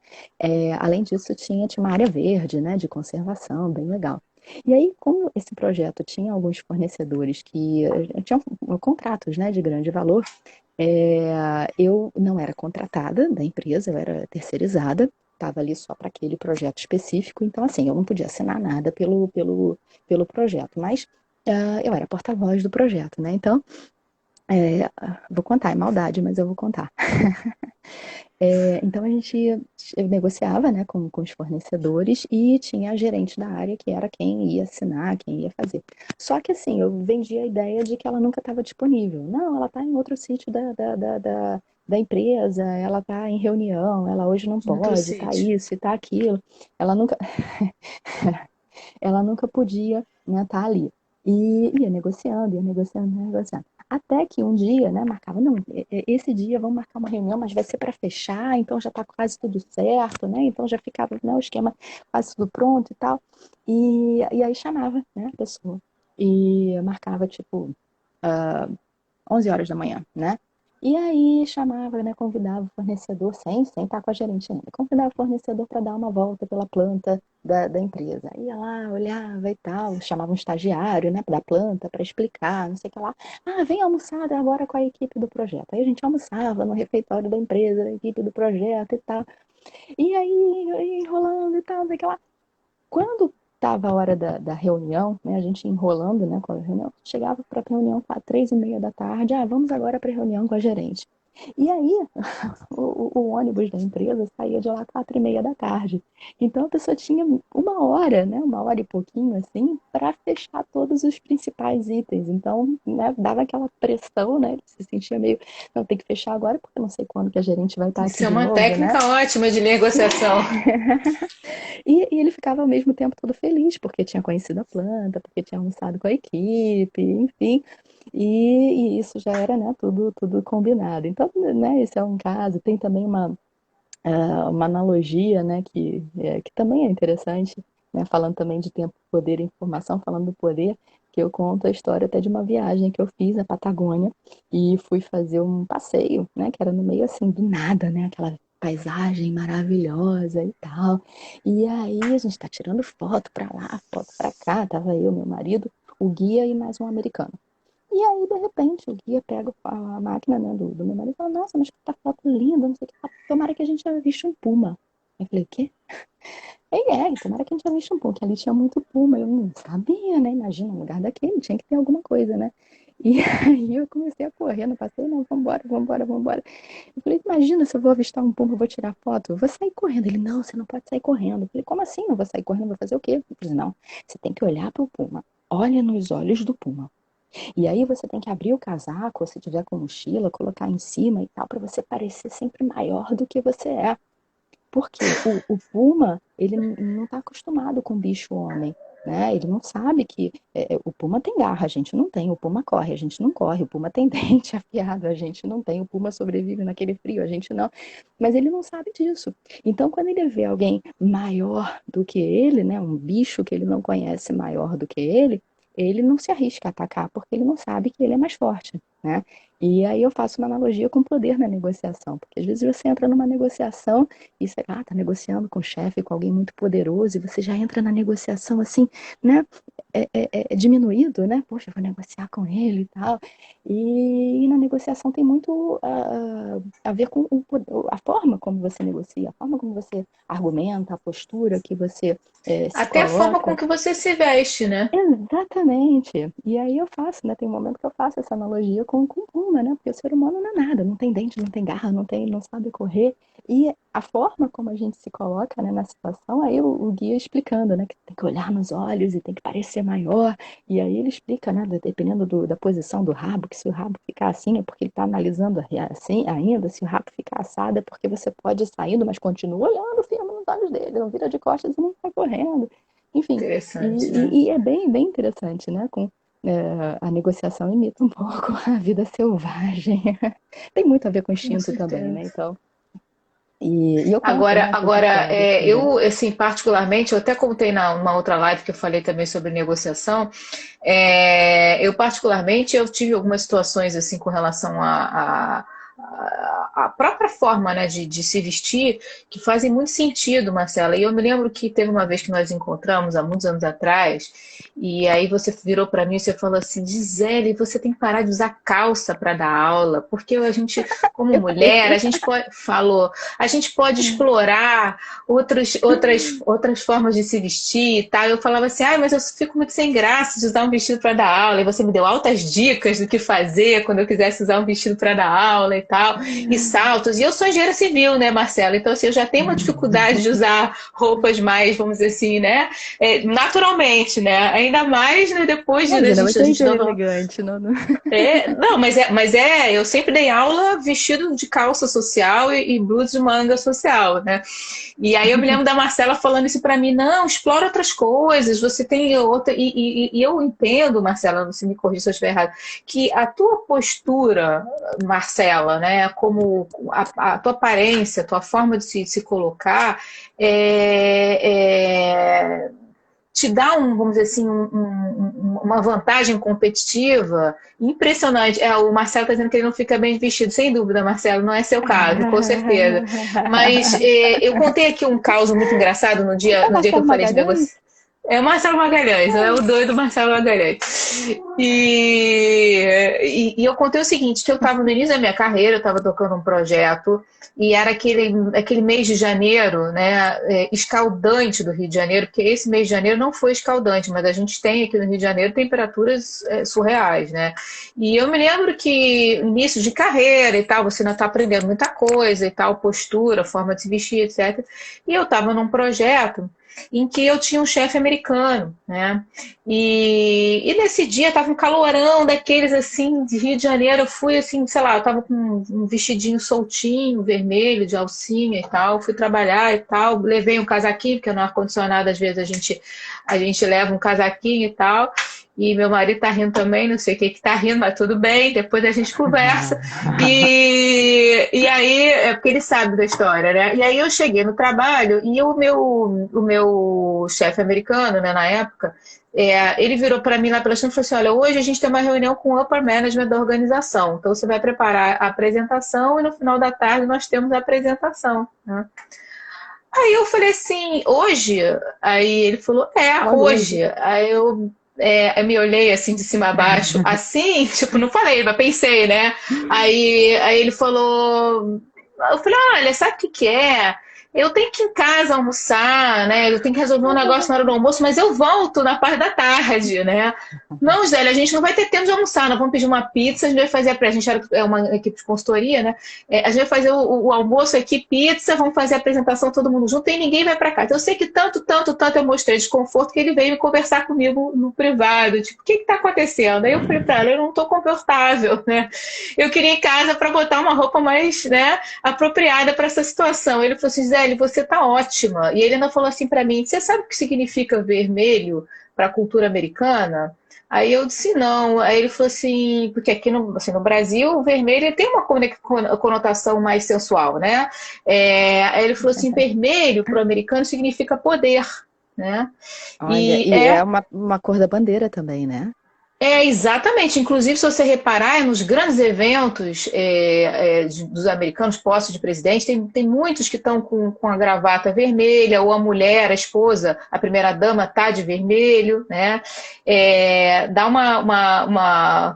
Além disso, tinha uma área verde, né, de conservação, bem legal. E aí, como esse projeto tinha alguns fornecedores que tinham contratos, né, de grande valor, eu não era contratada da empresa, eu era terceirizada, estava ali só para aquele projeto específico, então assim, eu não podia assinar nada pelo projeto, mas eu era porta-voz do projeto, né? Então, é, vou contar, é maldade, mas eu vou contar. Então eu negociava, né, com os fornecedores e tinha a gerente da área que era quem ia assinar, quem ia fazer. Só que assim, eu vendia a ideia de que ela nunca estava disponível. Não, ela está em outro sítio da empresa, ela está em reunião, ela hoje não Em outro pode, tá sítio. isso e tá aquilo. Ela nunca, ela nunca podia, né, estar ali. E ia negociando, ia negociando, ia negociando. Até que um dia, né, marcava, não, esse dia vamos marcar uma reunião, mas vai ser para fechar, então já está quase tudo certo, né? Então já ficava, né, o esquema quase tudo pronto e tal. E aí chamava, né, a pessoa. E marcava, tipo, 11 horas da manhã, né? E aí chamava, né, convidava o fornecedor, sem estar com a gerente ainda, convidava o fornecedor para dar uma volta pela planta da empresa. Ia lá, olhava e tal, chamava um estagiário, né, da planta para explicar, não sei o que lá. Ah, vem almoçar agora com a equipe do projeto. Aí a gente almoçava no refeitório da empresa, da equipe do projeto e tal. E aí, enrolando e tal, não sei o que lá. Quando estava a hora da reunião, né, a gente enrolando, né, com a reunião, chegava para a reunião às 3:30 da tarde, vamos agora para a reunião com a gerente. E aí, o ônibus da empresa saía de lá 4:30 da tarde. Então a pessoa tinha uma hora, né, uma hora e pouquinho assim, para fechar todos os principais itens. Então, né, dava aquela pressão, né, ele se sentia meio, não, tem que fechar agora porque eu não sei quando que a gerente vai estar aqui Isso é de uma novo, né? técnica ótima de negociação. E ele ficava ao mesmo tempo todo feliz, porque tinha conhecido a planta, porque tinha almoçado com a equipe, enfim. E isso já era, né, tudo combinado. Então, né, esse é um caso. Tem também uma analogia, né, que também é interessante, né, falando também de tempo, poder e informação, falando do poder, que eu conto a história até de uma viagem que eu fiz à Patagônia e fui fazer um passeio, né, que era no meio assim do nada, né, aquela paisagem maravilhosa e tal. E aí a gente tá tirando foto pra lá, foto pra cá, tava eu, meu marido, o guia e mais um americano. E aí, de repente, o guia pega a máquina, né, do meu marido e fala, nossa, mas que tá foto linda, não sei o que. Tomara que a gente tenha visto um puma. Eu falei, o quê? Tomara que a gente tenha visto um puma, que ali tinha muito puma. Eu não sabia, né? Imagina, um lugar daquele, tinha que ter alguma coisa, né? E aí eu comecei a correr, não passei, não, vambora, vambora, vambora. Eu falei, imagina se eu vou avistar um puma, eu vou tirar foto, eu vou sair correndo. Ele, não, você não pode sair correndo. Eu falei, como assim? Não vou sair correndo, vou fazer o quê? Eu falei, não, você tem que olhar pro puma. Olha nos olhos do puma. E aí você tem que abrir o casaco, se tiver com mochila, colocar em cima e tal, para você parecer sempre maior do que você é. Porque o puma, ele não está acostumado com bicho homem, né? Ele não sabe que o puma tem garra, a gente não tem. O puma corre, a gente não corre. O puma tem dente afiado, a gente não tem. O puma sobrevive naquele frio, a gente não. Mas ele não sabe disso. Então, quando ele vê alguém maior do que ele, né? Um bicho que ele não conhece maior do que ele não se arrisca a atacar, porque ele não sabe que ele é mais forte. né? E aí eu faço uma analogia com o poder na negociação, porque às vezes você entra numa negociação e você tá negociando com o chefe, com alguém muito poderoso, e você já entra na negociação assim, né? É diminuído, né? Poxa, eu vou negociar com ele e tal. E na negociação tem muito a ver com a forma como você negocia, a forma como você argumenta, a postura que você se Até a forma com coloca. que você se veste, né? Exatamente. E aí eu faço, né? Tem um momento que eu faço essa analogia com Puma, né? Porque o ser humano não é nada, não tem dente, não tem garra, não sabe correr. E a forma como a gente se coloca, né, na situação, aí o guia explicando, né? Que tem que olhar nos olhos e tem que parecer maior. E aí ele explica, né? Dependendo da posição do rabo, que se o rabo ficar assim é porque ele está analisando assim ainda, se o rabo ficar assado é porque você pode ir saindo, mas continua olhando firme nos olhos dele, não vira de costas e nem sai correndo. Enfim, Interessante, né? e é bem interessante, né? A negociação imita um pouco a vida selvagem. Tem muito a ver com Com instinto também, né? certeza. Então, e eu conto, Agora, né, essas agora histórias também. eu, assim, particularmente, eu até contei numa outra live que eu falei também sobre negociação, eu particularmente, eu tive algumas situações, assim, com relação a própria forma, né, de se vestir, que fazem muito sentido, Marcela. E eu me lembro que teve uma vez que nós encontramos, há muitos anos atrás, e aí você virou para mim e você falou assim, Gisele, você tem que parar de usar calça para dar aula, porque a gente, como Eu falei mulher, a isso. gente a gente pode explorar outras formas de se vestir e tal. Eu falava assim, mas eu fico muito sem graça de usar um vestido para dar aula. E você me deu altas dicas do que fazer quando eu quisesse usar um vestido para dar aula e tal, e saltos. E eu sou engenheira civil, né, Marcela? Então, assim, eu já tenho uma dificuldade de usar roupas mais, vamos dizer assim, né, naturalmente, né? Ainda mais, né, depois de Imagina, a você é gente engenheiro não, elegante, não, não, eu sempre dei aula vestido de calça social e blusa de manga social, né? E aí eu me lembro da Marcela falando isso para mim, não, explora outras coisas, você tem outra. E eu entendo, Marcela, você me corrija se eu estiver errado, que a tua postura, Marcela, né, como a tua aparência, a tua forma de se colocar, te dá vamos dizer assim, uma vantagem competitiva impressionante. O Marcelo está dizendo que ele não fica bem vestido, sem dúvida, Marcelo, não é seu caso, com certeza. Mas eu contei aqui um caso muito engraçado É o no dia que eu Marcelo falei de Magalhães? negócio. É o Marcelo Magalhães, é o doido Marcelo Magalhães. E eu contei o seguinte, que eu estava no início da minha carreira, eu estava tocando um projeto, e era aquele mês de janeiro, né, escaldante do Rio de Janeiro, porque esse mês de janeiro não foi escaldante, mas a gente tem aqui no Rio de Janeiro temperaturas surreais, né? E eu me lembro que início de carreira e tal, você ainda está aprendendo muita coisa e tal, postura, forma de se vestir, etc. E eu estava num projeto em que eu tinha um chefe americano, né? E nesse dia tava um calorão daqueles assim de Rio de Janeiro. Eu fui assim, sei lá, eu tava com um vestidinho soltinho, vermelho, de alcinha e tal. Fui trabalhar e tal. Levei um casaquinho, porque no ar-condicionado às vezes a gente leva um casaquinho e tal. E meu marido tá rindo também, não sei o que tá rindo, mas tudo bem, depois a gente conversa. E aí, é porque ele sabe da história, né? E aí eu cheguei no trabalho e o meu chefe americano, né, na época, ele virou para mim lá pela frente e falou assim, olha, hoje a gente tem uma reunião com o upper management da organização, então você vai preparar a apresentação e no final da tarde nós temos a apresentação, né? Aí eu falei assim, hoje? Aí ele falou, Logo hoje. hoje. Aí eu me olhei assim de cima a baixo, assim, tipo, não falei, mas pensei, né? Aí ele falou, eu falei, olha, sabe o que que é? Eu tenho que ir em casa almoçar, né? Eu tenho que resolver um negócio na hora do almoço, mas eu volto na parte da tarde, né? Não, Zélia, a gente não vai ter tempo de almoçar, nós vamos pedir uma pizza, a gente vai fazer a gente é uma equipe de consultoria, né? A gente vai fazer o almoço aqui, pizza, vamos fazer a apresentação todo mundo junto e ninguém vai para casa. Então, eu sei que tanto eu mostrei desconforto que ele veio me conversar comigo no privado, tipo, o que está acontecendo? Aí eu falei para ela, eu não estou confortável, né? Eu queria ir em casa para botar uma roupa mais, né, apropriada para essa situação. Ele falou assim, Zélia, você tá ótima. E ele ainda falou assim para mim, você sabe o que significa vermelho para a cultura americana? Aí eu disse não. Aí ele falou assim, porque aqui no Brasil o vermelho tem uma conotação mais sensual, né? Aí ele falou assim, vermelho para o americano significa poder, né? Olha, E e é uma cor da bandeira também, né? Exatamente. Inclusive, se você reparar, nos grandes eventos dos americanos, postos de presidente, tem muitos que estão com a gravata vermelha, ou a mulher, a esposa, a primeira-dama está de vermelho, né? Dá uma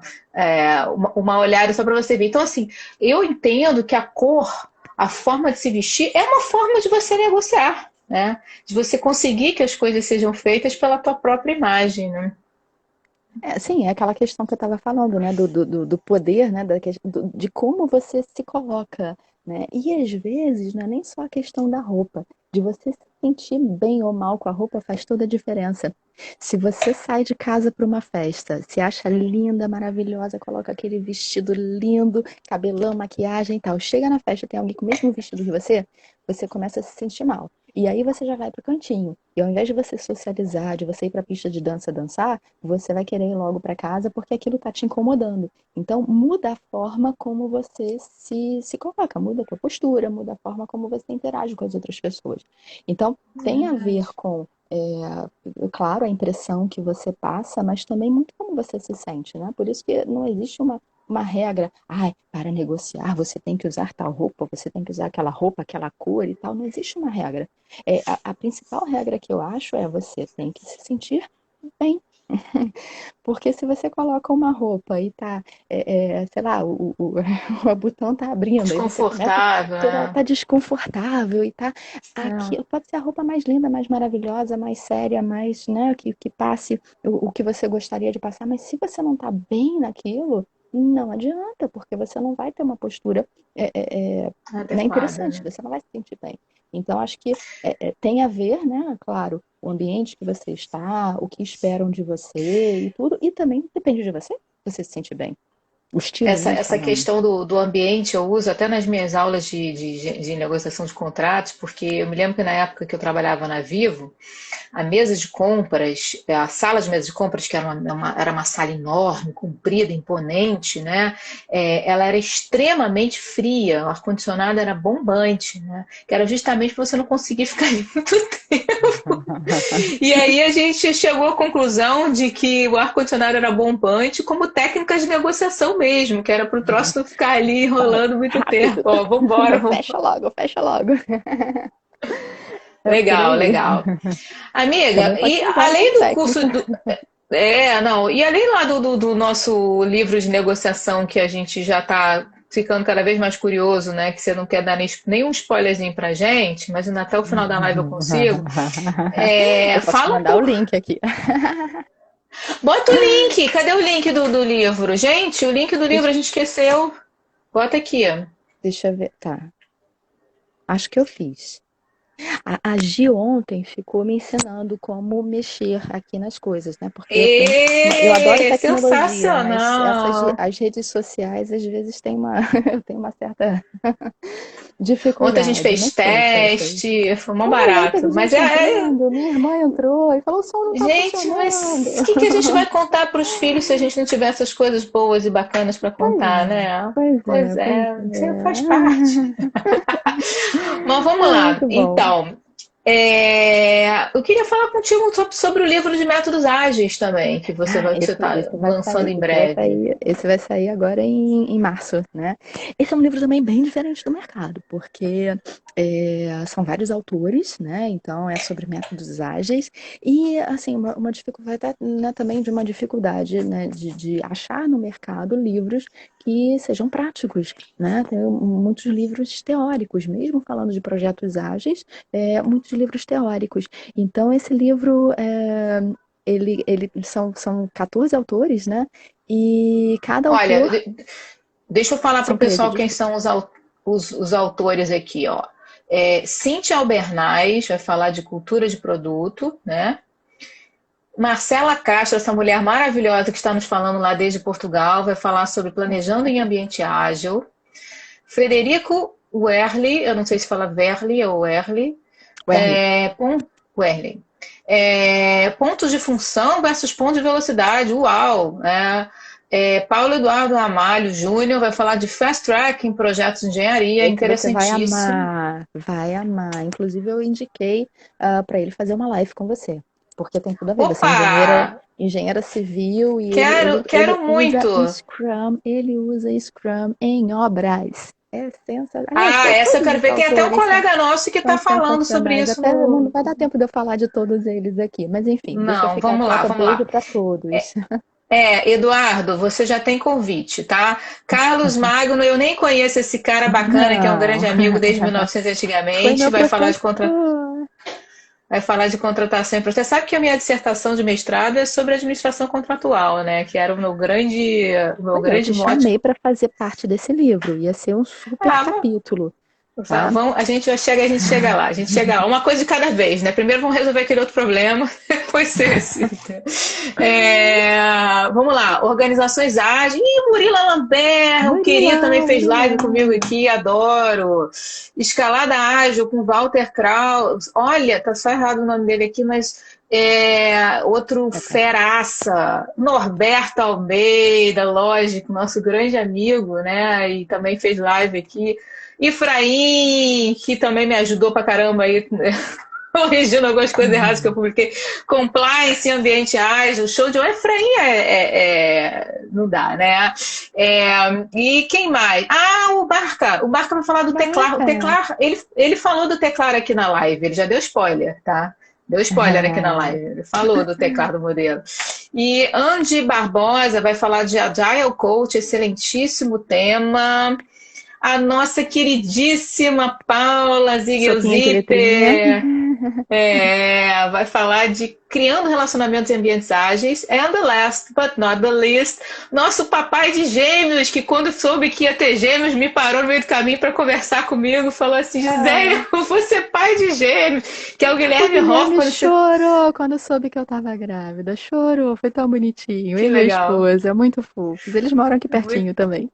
olhada só para você ver. Então, assim, eu entendo que a cor, a forma de se vestir, é uma forma de você negociar, né? De você conseguir que as coisas sejam feitas pela tua própria imagem, né? Sim, é aquela questão que eu estava falando, né, do poder, né, de como você se coloca, né, e às vezes não é nem só a questão da roupa, de você se sentir bem ou mal com a roupa faz toda a diferença. Se você sai de casa para uma festa, se acha linda, maravilhosa, coloca aquele vestido lindo, cabelão, maquiagem e tal, chega na festa, tem alguém com o mesmo vestido que você começa a se sentir mal. E aí você já vai pro cantinho. E ao invés de você socializar, de você ir pra pista de dança dançar, você vai querer ir logo para casa porque aquilo tá te incomodando. Então, muda a forma como você se coloca, muda a tua postura, muda a forma como você interage com as outras pessoas. Então, tem a ver com, claro, a impressão que você passa, mas também muito como você se sente, né? Por isso que não existe uma regra, para negociar você tem que usar tal roupa, você tem que usar aquela roupa, aquela cor e tal. Não existe uma regra. A principal regra que eu acho é você tem que se sentir bem. Porque se você coloca uma roupa e tá, sei lá, o botão tá abrindo, aí você começa Desconfortável, tá desconfortável e tá aqui, pode ser a roupa mais linda, mais maravilhosa, mais séria, mais, né, que passe o que você gostaria de passar, mas se você não tá bem naquilo, não adianta, porque você não vai ter uma postura né, adequada, interessante, né? você não vai se sentir bem. Então, acho que tem a ver, né, claro, o ambiente que você está, o que esperam de você e tudo, e também depende de você, você se sente bem. O estilo, né, Essa falando. questão do ambiente eu uso até nas minhas aulas de negociação de contratos, porque eu me lembro que na época que eu trabalhava na Vivo, a mesa de compras, a sala de mesa de compras, que era uma sala enorme, comprida, imponente, né? Ela era extremamente fria, o ar-condicionado era bombante, né? Que era justamente para você não conseguir ficar ali muito tempo. E aí a gente chegou à conclusão de que o ar-condicionado era bombante como técnica de negociação mesmo, que era para o troço não ficar ali Fala, enrolando muito tempo. rápido, Ó, vambora, vamos. fecha logo, fecha logo. É por Legal, aí. legal. Amiga, Também pode e ser usado como além do curso técnica. do. Não, e além lá do nosso livro de negociação, que a gente já está ficando cada vez mais curioso, né? Que você não quer dar nenhum spoilerzinho pra gente, mas ainda até o final da live eu consigo. Eu posso te Fala um mandar o pouco. link aqui. Bota o link. Cadê o link do livro? Gente, o link do livro Deixa, a gente esqueceu. Bota aqui. deixa eu ver. Tá. Acho que eu fiz. A Gi ontem ficou me ensinando como mexer aqui nas coisas, né? Porque eu adoro tecnologia, mas Sensacional! as redes sociais às vezes tem eu tenho uma certa Ontem a gente dificuldade, fez não sei se vocês. teste, foi mó E aí teve barato. Mas gente entrando, minha irmã entrou e falou, o som não tá gente, funcionando. mas o que a gente vai contar para os filhos se a gente não tiver essas coisas boas e bacanas para contar, né? Pois Pois é, isso faz parte. é. Mas vamos Ah, lá. muito bom. Então, eu queria falar contigo sobre o livro de métodos ágeis também, que você Ah, está esse vai lançando sair, em breve. esse vai sair agora em março, né? Esse é um livro também bem diferente do mercado, porque são vários autores, né? Então é sobre métodos ágeis e assim uma dificuldade, né, também de uma dificuldade, né, de achar no mercado livros que sejam práticos, né? Tem muitos livros teóricos, mesmo falando de projetos ágeis, muitos livros teóricos. Então esse livro ele são 14 autores, né? E cada Olha, autor. deixa eu falar para São o 13, pessoal quem desculpa. são os autores aqui, ó. Cíntia Albernaz vai falar de cultura de produto, né? Marcela Castro, essa mulher maravilhosa que está nos falando lá desde Portugal, vai falar sobre planejando em ambiente ágil. Frederico Werli, eu não sei se fala Verli ou Werli, Werley. Werli. Pontos de função versus pontos de velocidade, uau! Paulo Eduardo Ramalho Júnior vai falar de fast track em projetos de engenharia, Esse você vai interessantíssimo. amar, vai amar. Inclusive, eu indiquei para ele fazer uma live com você. porque tem tudo a ver. Você é Opa! engenheira civil e Quero muito! Ele usa Scrum em obras. É sensacional. Ah, essa eu Todos quero os ver. Tem até um autores colega nosso que são está falando sobre sensacionais. isso Até não no. vai dar tempo de eu falar de todos eles aqui. Mas enfim, deixa eu Não, ficar vamos lá, quieta. vamos Beijo lá. para todos. Eduardo, você já tem convite, tá? Carlos Magno, eu nem conheço esse cara bacana, que é um Não, grande amigo desde 1900 foi antigamente, meu professor. vai falar de contratação e processo. Você sabe que a minha dissertação de mestrado é sobre administração contratual, né? Que era o meu Pois é, eu grande te mote. chamei para fazer parte desse livro. Ia ser um super Ah, capítulo, tá? a gente chega lá, a gente chega lá. Uma coisa de cada vez, né? Primeiro vamos resolver aquele outro problema, depois esse. Vamos lá, organizações ágeis. Ih, Murilo Lambert, o querido também fez live comigo aqui, adoro. Escalada ágil com Walter Kraus. Olha, tá só errado o nome dele aqui, mas outro feraça, Norberto Almeida, lógico, nosso grande amigo, né? E também fez live aqui. Efraim, que também me ajudou pra caramba aí, corrigindo algumas coisas erradas que eu publiquei. Compliance em ambiente ágil, show de... O Efraim não dá, né? E quem mais? O Barca. O Barca vai falar do Teclar. O Teclar, ele falou do Teclar aqui na live, ele já deu spoiler, tá? Deu spoiler aqui na live, ele falou do Teclar do modelo. E Andy Barbosa vai falar de Agile Coach, excelentíssimo tema. A nossa queridíssima Paula Ziegel-Zipper vai falar de criando relacionamentos em ambientes ágeis. And the last but not the least, nosso papai de gêmeos, que quando soube que ia ter gêmeos, me parou no meio do caminho para conversar comigo, falou assim, Gisele, eu vou ser pai de gêmeos, que é o Guilherme Hoffman. Ele chorou quando soube que eu estava grávida, chorou, foi tão bonitinho. Que ele legal. E a esposa, muito fofos. Eles moram aqui pertinho também.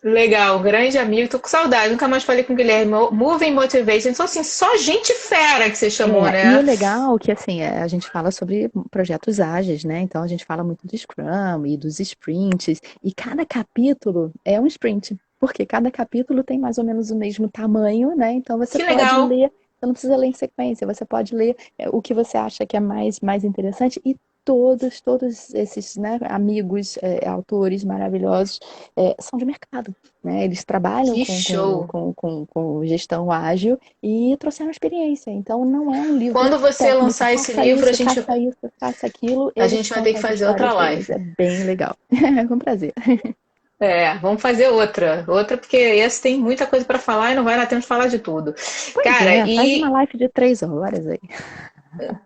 Legal, grande amigo, tô com saudade, nunca mais falei com o Guilherme. Moving Motivation, então assim, só gente fera que você chamou, né? E o legal é que assim, a gente fala sobre projetos ágeis, né? Então a gente fala muito do Scrum e dos sprints, e cada capítulo é um sprint, porque cada capítulo tem mais ou menos o mesmo tamanho, né? Então você pode ler, você não precisa ler em sequência, você pode ler o que você acha que é mais interessante, e todos esses, né, amigos, autores maravilhosos, são de mercado, né? Eles trabalham com gestão ágil e trouxeram experiência. Então não é um livro. Quando você técnico, lançar esse livro, faça aquilo. A gente vai ter que fazer outra live. É bem legal. Com prazer. Vamos fazer outra, porque esse tem muita coisa para falar e não vai dar tempo de falar de tudo. Cara, faz uma live de 3 horas aí.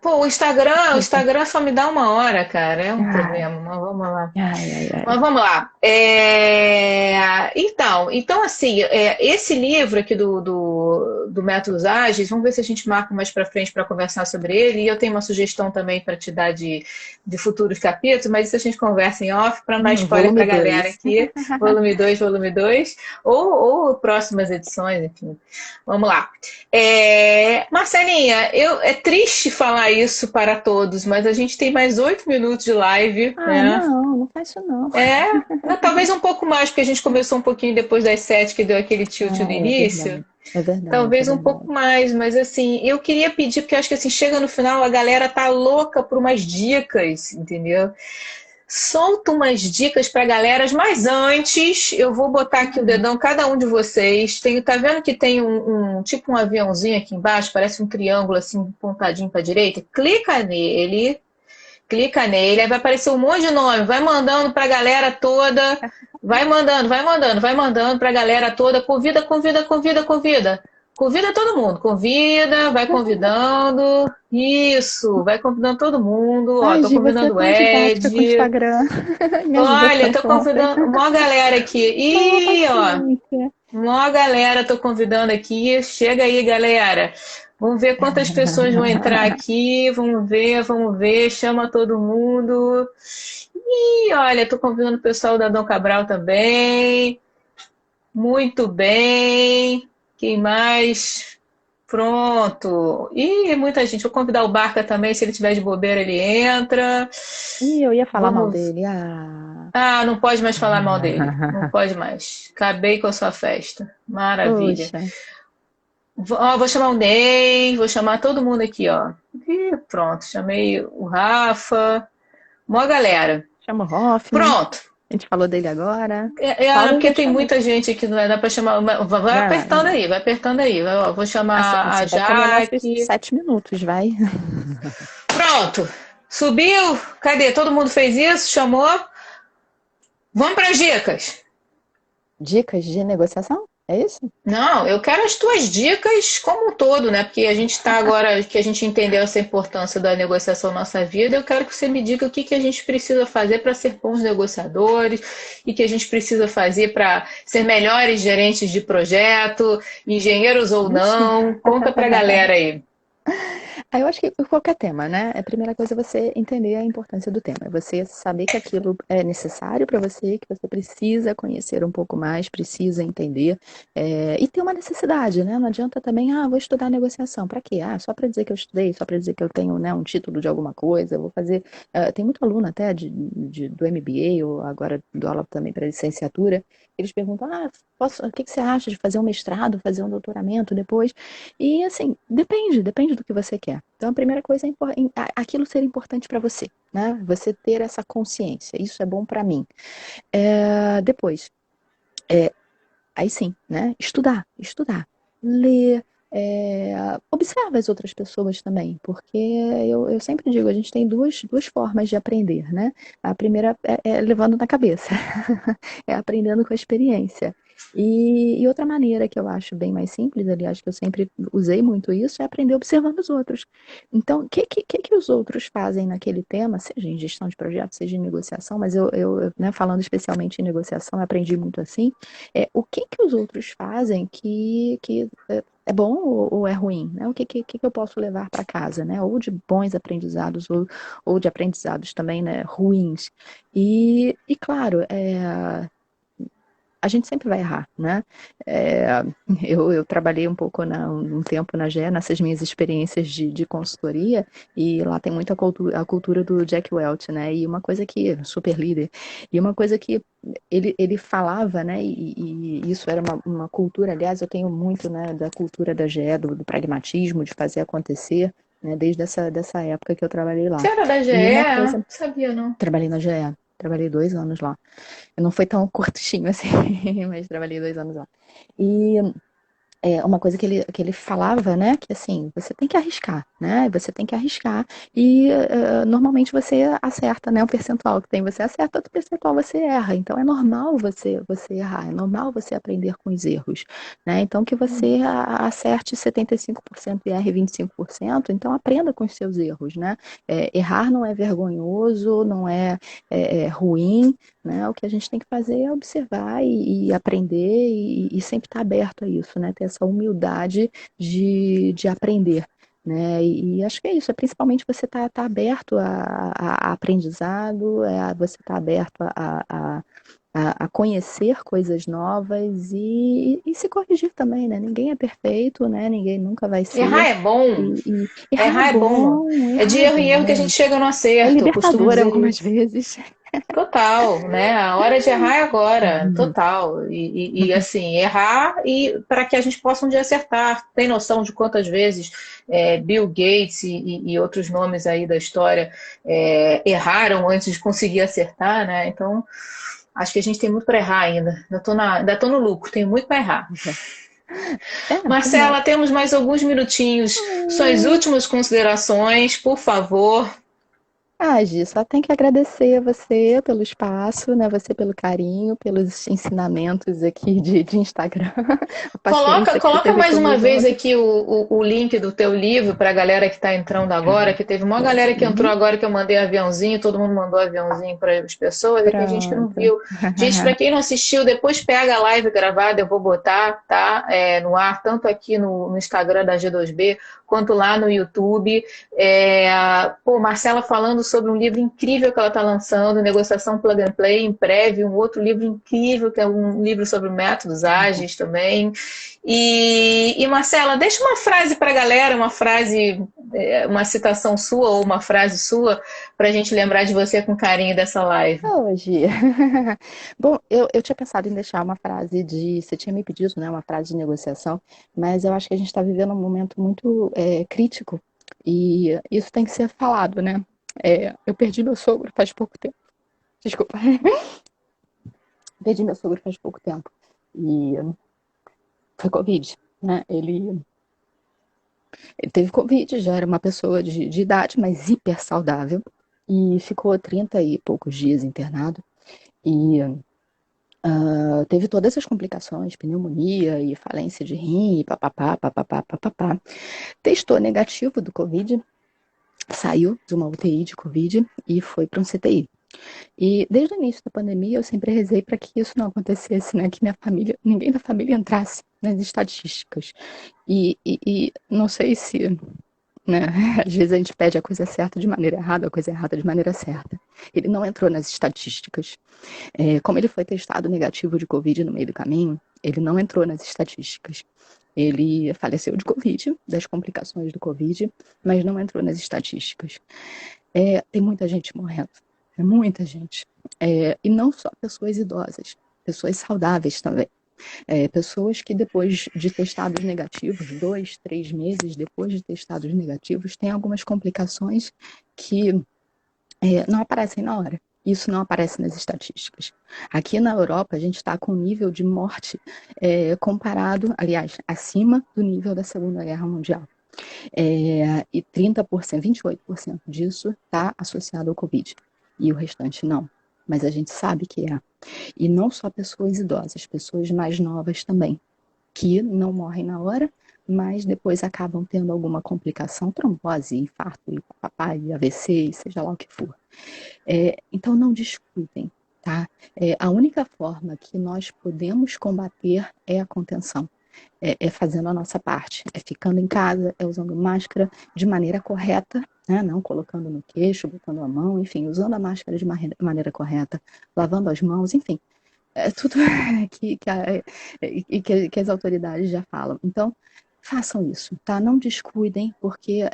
Pô, o Instagram só me dá 1 hora, cara. É um problema, mas vamos lá. Mas vamos lá. Então assim, esse livro aqui do Métodos Ágeis, vamos ver se a gente marca mais pra frente para conversar sobre ele. E eu tenho uma sugestão também para te dar de futuros capítulos, mas isso a gente conversa em off para não dar spoiler pra galera aqui. Volume 2, ou próximas edições, enfim. Vamos lá. Marcelinha, é triste falar isso para todos, mas a gente tem mais 8 minutos de live. Não faz isso não. Talvez um pouco mais, porque a gente começou um pouquinho depois das 7, que deu aquele tilt no início. É verdade. Talvez um pouco mais, mas assim, eu queria pedir, porque eu acho que assim, chega no final, a galera tá louca por umas dicas, entendeu? Solta umas dicas pra galera, mas antes eu vou botar aqui o dedão cada um de vocês. Tá vendo que tem tipo um aviãozinho aqui embaixo, parece um triângulo assim, pontadinho pra direita? Clica nele, aí vai aparecer um monte de nome, vai mandando pra galera toda, vai mandando pra galera toda, convida todo mundo, vai convidando, isso, vai convidando todo mundo, tô convidando o Ed. Olha, tô convidando uma galera aqui, uma galera, tô convidando aqui, chega aí, galera. Vamos ver quantas pessoas vão entrar aqui, vamos ver, chama todo mundo. E olha, tô convidando o pessoal da Dom Cabral também. Muito bem. Quem mais? Pronto. Ih, muita gente. Vou convidar o Barca também, se ele tiver de bobeira, ele entra. Eu ia falar mal dele. Não pode mais falar mal dele. Não pode mais. Acabei com a sua festa. Maravilha. Vou chamar o Ney, vou chamar todo mundo aqui, ó. E pronto, chamei o Rafa, uma galera. Chama o Hoffman. Pronto. A gente falou dele agora. Porque tem muita gente aqui, não dá para chamar. Vai apertando aí, vai apertando aí. Vou chamar a Jaque. 7 minutos, vai. Pronto. Subiu. Cadê? Todo mundo fez isso? Chamou? Vamos para as dicas. Dicas de negociação? É isso? Não, eu quero as tuas dicas como um todo, né? Porque a gente está agora, que a gente entendeu essa importância da negociação na nossa vida, eu quero que você me diga o que a gente precisa fazer para ser bons negociadores e que a gente precisa fazer para ser melhores gerentes de projeto, engenheiros ou não. Conta para a galera aí. Eu acho que qualquer tema, né? A primeira coisa é você entender a importância do tema. É você saber que aquilo é necessário para você, que você precisa conhecer um pouco mais, precisa entender. E ter uma necessidade, né? Não adianta também, vou estudar negociação. Para quê? Só para dizer que eu estudei, só para dizer que eu tenho, né, um título de alguma coisa. Eu vou fazer. Tem muito aluno até do MBA, ou agora dou aula também para licenciatura. Eles perguntam, o que você acha de fazer um mestrado, fazer um doutoramento depois? E assim, depende do que você quer. Então a primeira coisa é aquilo ser importante para você, né? Você ter essa consciência, isso é bom para mim. Depois, aí sim, né? Estudar, ler, observa as outras pessoas também, porque eu sempre digo, a gente tem duas formas de aprender, né? A primeira é levando na cabeça, é aprendendo com a experiência. E outra maneira que eu acho bem mais simples, aliás, que eu sempre usei muito isso, é aprender observando os outros. Então, o que os outros fazem naquele tema, seja em gestão de projeto, seja em negociação, mas eu né, falando especialmente em negociação, eu aprendi muito assim, o que os outros fazem que é bom ou é ruim, né? O que eu posso levar para casa, né? Ou de bons aprendizados ou de aprendizados também, né, ruins. E claro, a gente sempre vai errar, né? Eu trabalhei um pouco, um tempo na GE, nessas minhas experiências de consultoria, e lá tem muito a cultura do Jack Welch, né? E uma coisa que, super líder, e uma coisa que ele falava, né? E isso era uma cultura, aliás, eu tenho muito, né, da cultura da GE, do pragmatismo, de fazer acontecer, né? Desde dessa época que eu trabalhei lá. Você era da GE? Não sabia, não. Trabalhei na GE. Trabalhei 2 anos lá. Não foi tão curtinho assim, mas trabalhei 2 anos lá. E uma coisa que ele falava, né, que assim, você tem que arriscar, né, você tem que arriscar e normalmente você acerta, né, o percentual que tem, você acerta, outro percentual você erra, então é normal você errar, é normal você aprender com os erros, né, então que você acerte 75% e erre 25%, então aprenda com os seus erros, né, errar não é vergonhoso, não é ruim, né, o que a gente tem que fazer é observar e aprender e sempre estar aberto a isso, né, ter essa humildade de aprender, né? E acho que é isso, é principalmente você tá aberto a aprendizado, você tá aberto a conhecer coisas novas e se corrigir também, né? Ninguém é perfeito, né? Ninguém nunca vai ser. Errar é bom. Errar é bom. É de erro em erro que a gente chega no acerto. É libertador algumas vezes. Total, né? A hora de errar é agora, total. E assim, errar e para que a gente possa um dia acertar. Tem noção de quantas vezes Bill Gates e outros nomes aí da história erraram antes de conseguir acertar, né? Então, acho que a gente tem muito para errar ainda. Ainda tô no lucro, tem muito para errar. Marcela, temos mais alguns minutinhos. Suas últimas considerações, por favor. Gi, só tem que agradecer a você pelo espaço, né? Você pelo carinho, pelos ensinamentos aqui de Instagram. Coloca mais uma vez aqui o link do teu livro para a galera que está entrando agora, que teve uma galera que entrou agora que eu mandei aviãozinho, todo mundo mandou aviãozinho para as pessoas, e tem gente que não viu. Gente, para quem não assistiu, depois pega a live gravada, eu vou botar, tá? No ar, tanto aqui no Instagram da G2B, quanto lá no YouTube. Marcela falando sobre um livro incrível que ela está lançando, Negociação Plug and Play, em breve, um outro livro incrível, que é um livro sobre métodos ágeis também. E Marcela, deixa uma frase para a galera, uma frase, uma citação sua ou uma frase sua, para a gente lembrar de você com carinho dessa live. Hoje. Bom, eu tinha pensado em deixar uma frase você tinha me pedido, né, uma frase de negociação, mas eu acho que a gente está vivendo um momento muito crítico E isso tem que ser falado, né? Eu perdi meu sogro faz pouco tempo. Desculpa. Perdi meu sogro faz pouco tempo. E foi Covid, né? Ele teve Covid, já era uma pessoa de idade, mas hiper saudável. E ficou 30 e poucos dias internado. E teve todas essas complicações, pneumonia e falência de rim, e papapá, papapá, papapá. Testou negativo do Covid, saiu de uma UTI de Covid e foi para um CTI. E desde o início da pandemia eu sempre rezei para que isso não acontecesse, né? Que ninguém da família entrasse nas estatísticas. E não sei se, né? Às vezes a gente pede a coisa certa de maneira errada, a coisa errada de maneira certa. Ele não entrou nas estatísticas. Como ele foi testado negativo de Covid no meio do caminho, ele não entrou nas estatísticas. Ele faleceu de Covid, das complicações do Covid, mas não entrou nas estatísticas. Tem muita gente morrendo. Muita gente. E não só pessoas idosas, pessoas saudáveis também. Pessoas que depois de testados negativos, 2, 3 meses depois de testados negativos, têm algumas complicações que não aparecem na hora. Isso não aparece nas estatísticas. Aqui na Europa, a gente está com um nível de morte comparado, aliás, acima do nível da Segunda Guerra Mundial. E 30%, 28% disso está associado ao Covid. E o restante não. Mas a gente sabe que é. E não só pessoas idosas, pessoas mais novas também, que não morrem na hora, mas depois acabam tendo alguma complicação, trombose, infarto, papai, AVC, seja lá o que for. Então não descuidem, tá? A única forma que nós podemos combater é a contenção. Fazendo a nossa parte, ficando em casa, usando máscara de maneira correta, né? Não colocando no queixo, botando a mão, enfim, usando a máscara de maneira correta, lavando as mãos, enfim, tudo que as autoridades já falam. Então, façam isso, tá? Não descuidem, porque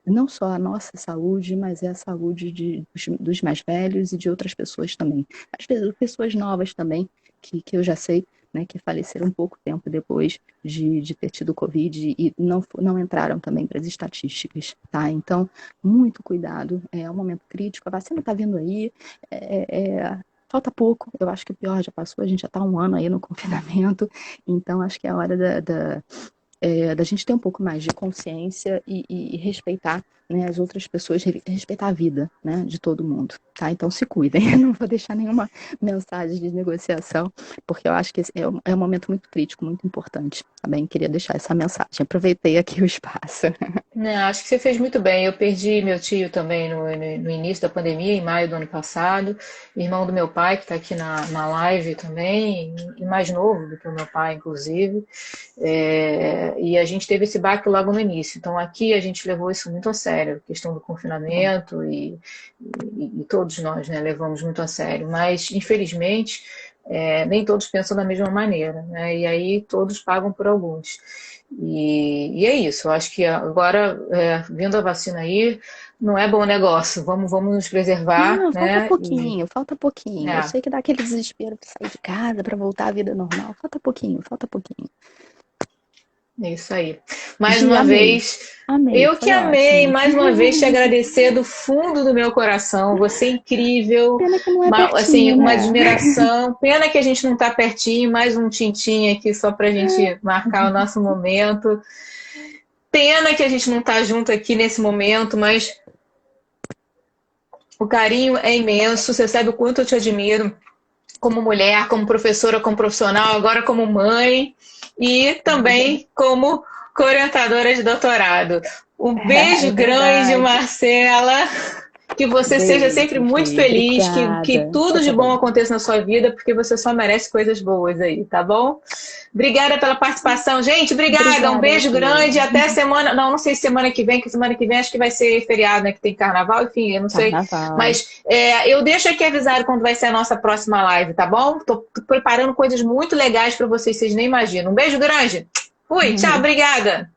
não só a nossa saúde, mas é a saúde dos mais velhos e de outras pessoas também. Às vezes, pessoas novas também, que eu já sei, né, que faleceram um pouco tempo depois de ter tido Covid e não entraram também para as estatísticas, tá? Então, muito cuidado, é um momento crítico, a vacina está vindo aí, falta pouco, eu acho que o pior já passou, a gente já está 1 ano aí no confinamento, então acho que é a hora da gente ter um pouco mais de consciência e respeitar, né, as outras pessoas, respeitar a vida, né, de todo mundo, tá? Então se cuidem, eu não vou deixar nenhuma mensagem de negociação, porque eu acho que esse é um momento muito crítico, muito importante, tá bem? Queria deixar essa mensagem, aproveitei aqui o espaço. Não, acho que você fez muito bem. Eu perdi meu tio também no início da pandemia, em maio do ano passado. Irmão do meu pai, que está aqui na live também, e mais novo do que o meu pai, inclusive. E a gente teve esse baque logo no início. Então aqui a gente levou isso muito a sério, a questão do confinamento e todos nós, né, levamos muito a sério. Mas, infelizmente, nem todos pensam da mesma maneira, né? E aí todos pagam por alguns. E é isso, eu acho que agora, vindo a vacina aí, não é bom negócio, vamos nos preservar, Não, né? falta pouquinho. Eu sei que dá aquele desespero para sair de casa, para voltar à vida normal. Falta pouquinho. É isso aí. Mais Gi, uma amei. vez, Amei, eu que foi amei, ótimo. mais uma vez te agradecer do fundo do meu coração. Você é incrível, Pena que não é assim, pertinho, uma né? admiração. Pena que a gente não está pertinho, mais um tintim aqui só para a gente marcar o nosso momento. Pena que a gente não está junto aqui nesse momento, mas o carinho é imenso. Você sabe o quanto eu te admiro como mulher, como professora, como profissional, agora como mãe e também como co-orientadora de doutorado. Um beijo grande, Marcela. Que você seja sempre muito feliz, que tudo de bom aconteça na sua vida, porque você só merece coisas boas aí, tá bom? Obrigada pela participação. Gente, obrigada. Um beijo grande. Até semana... Não sei se semana que vem, acho que vai ser feriado, né? Que tem carnaval, enfim, eu não sei. Mas eu deixo aqui avisado quando vai ser a nossa próxima live, tá bom? Tô preparando coisas muito legais para vocês nem imaginam. Um beijo grande. Fui, tchau, obrigada.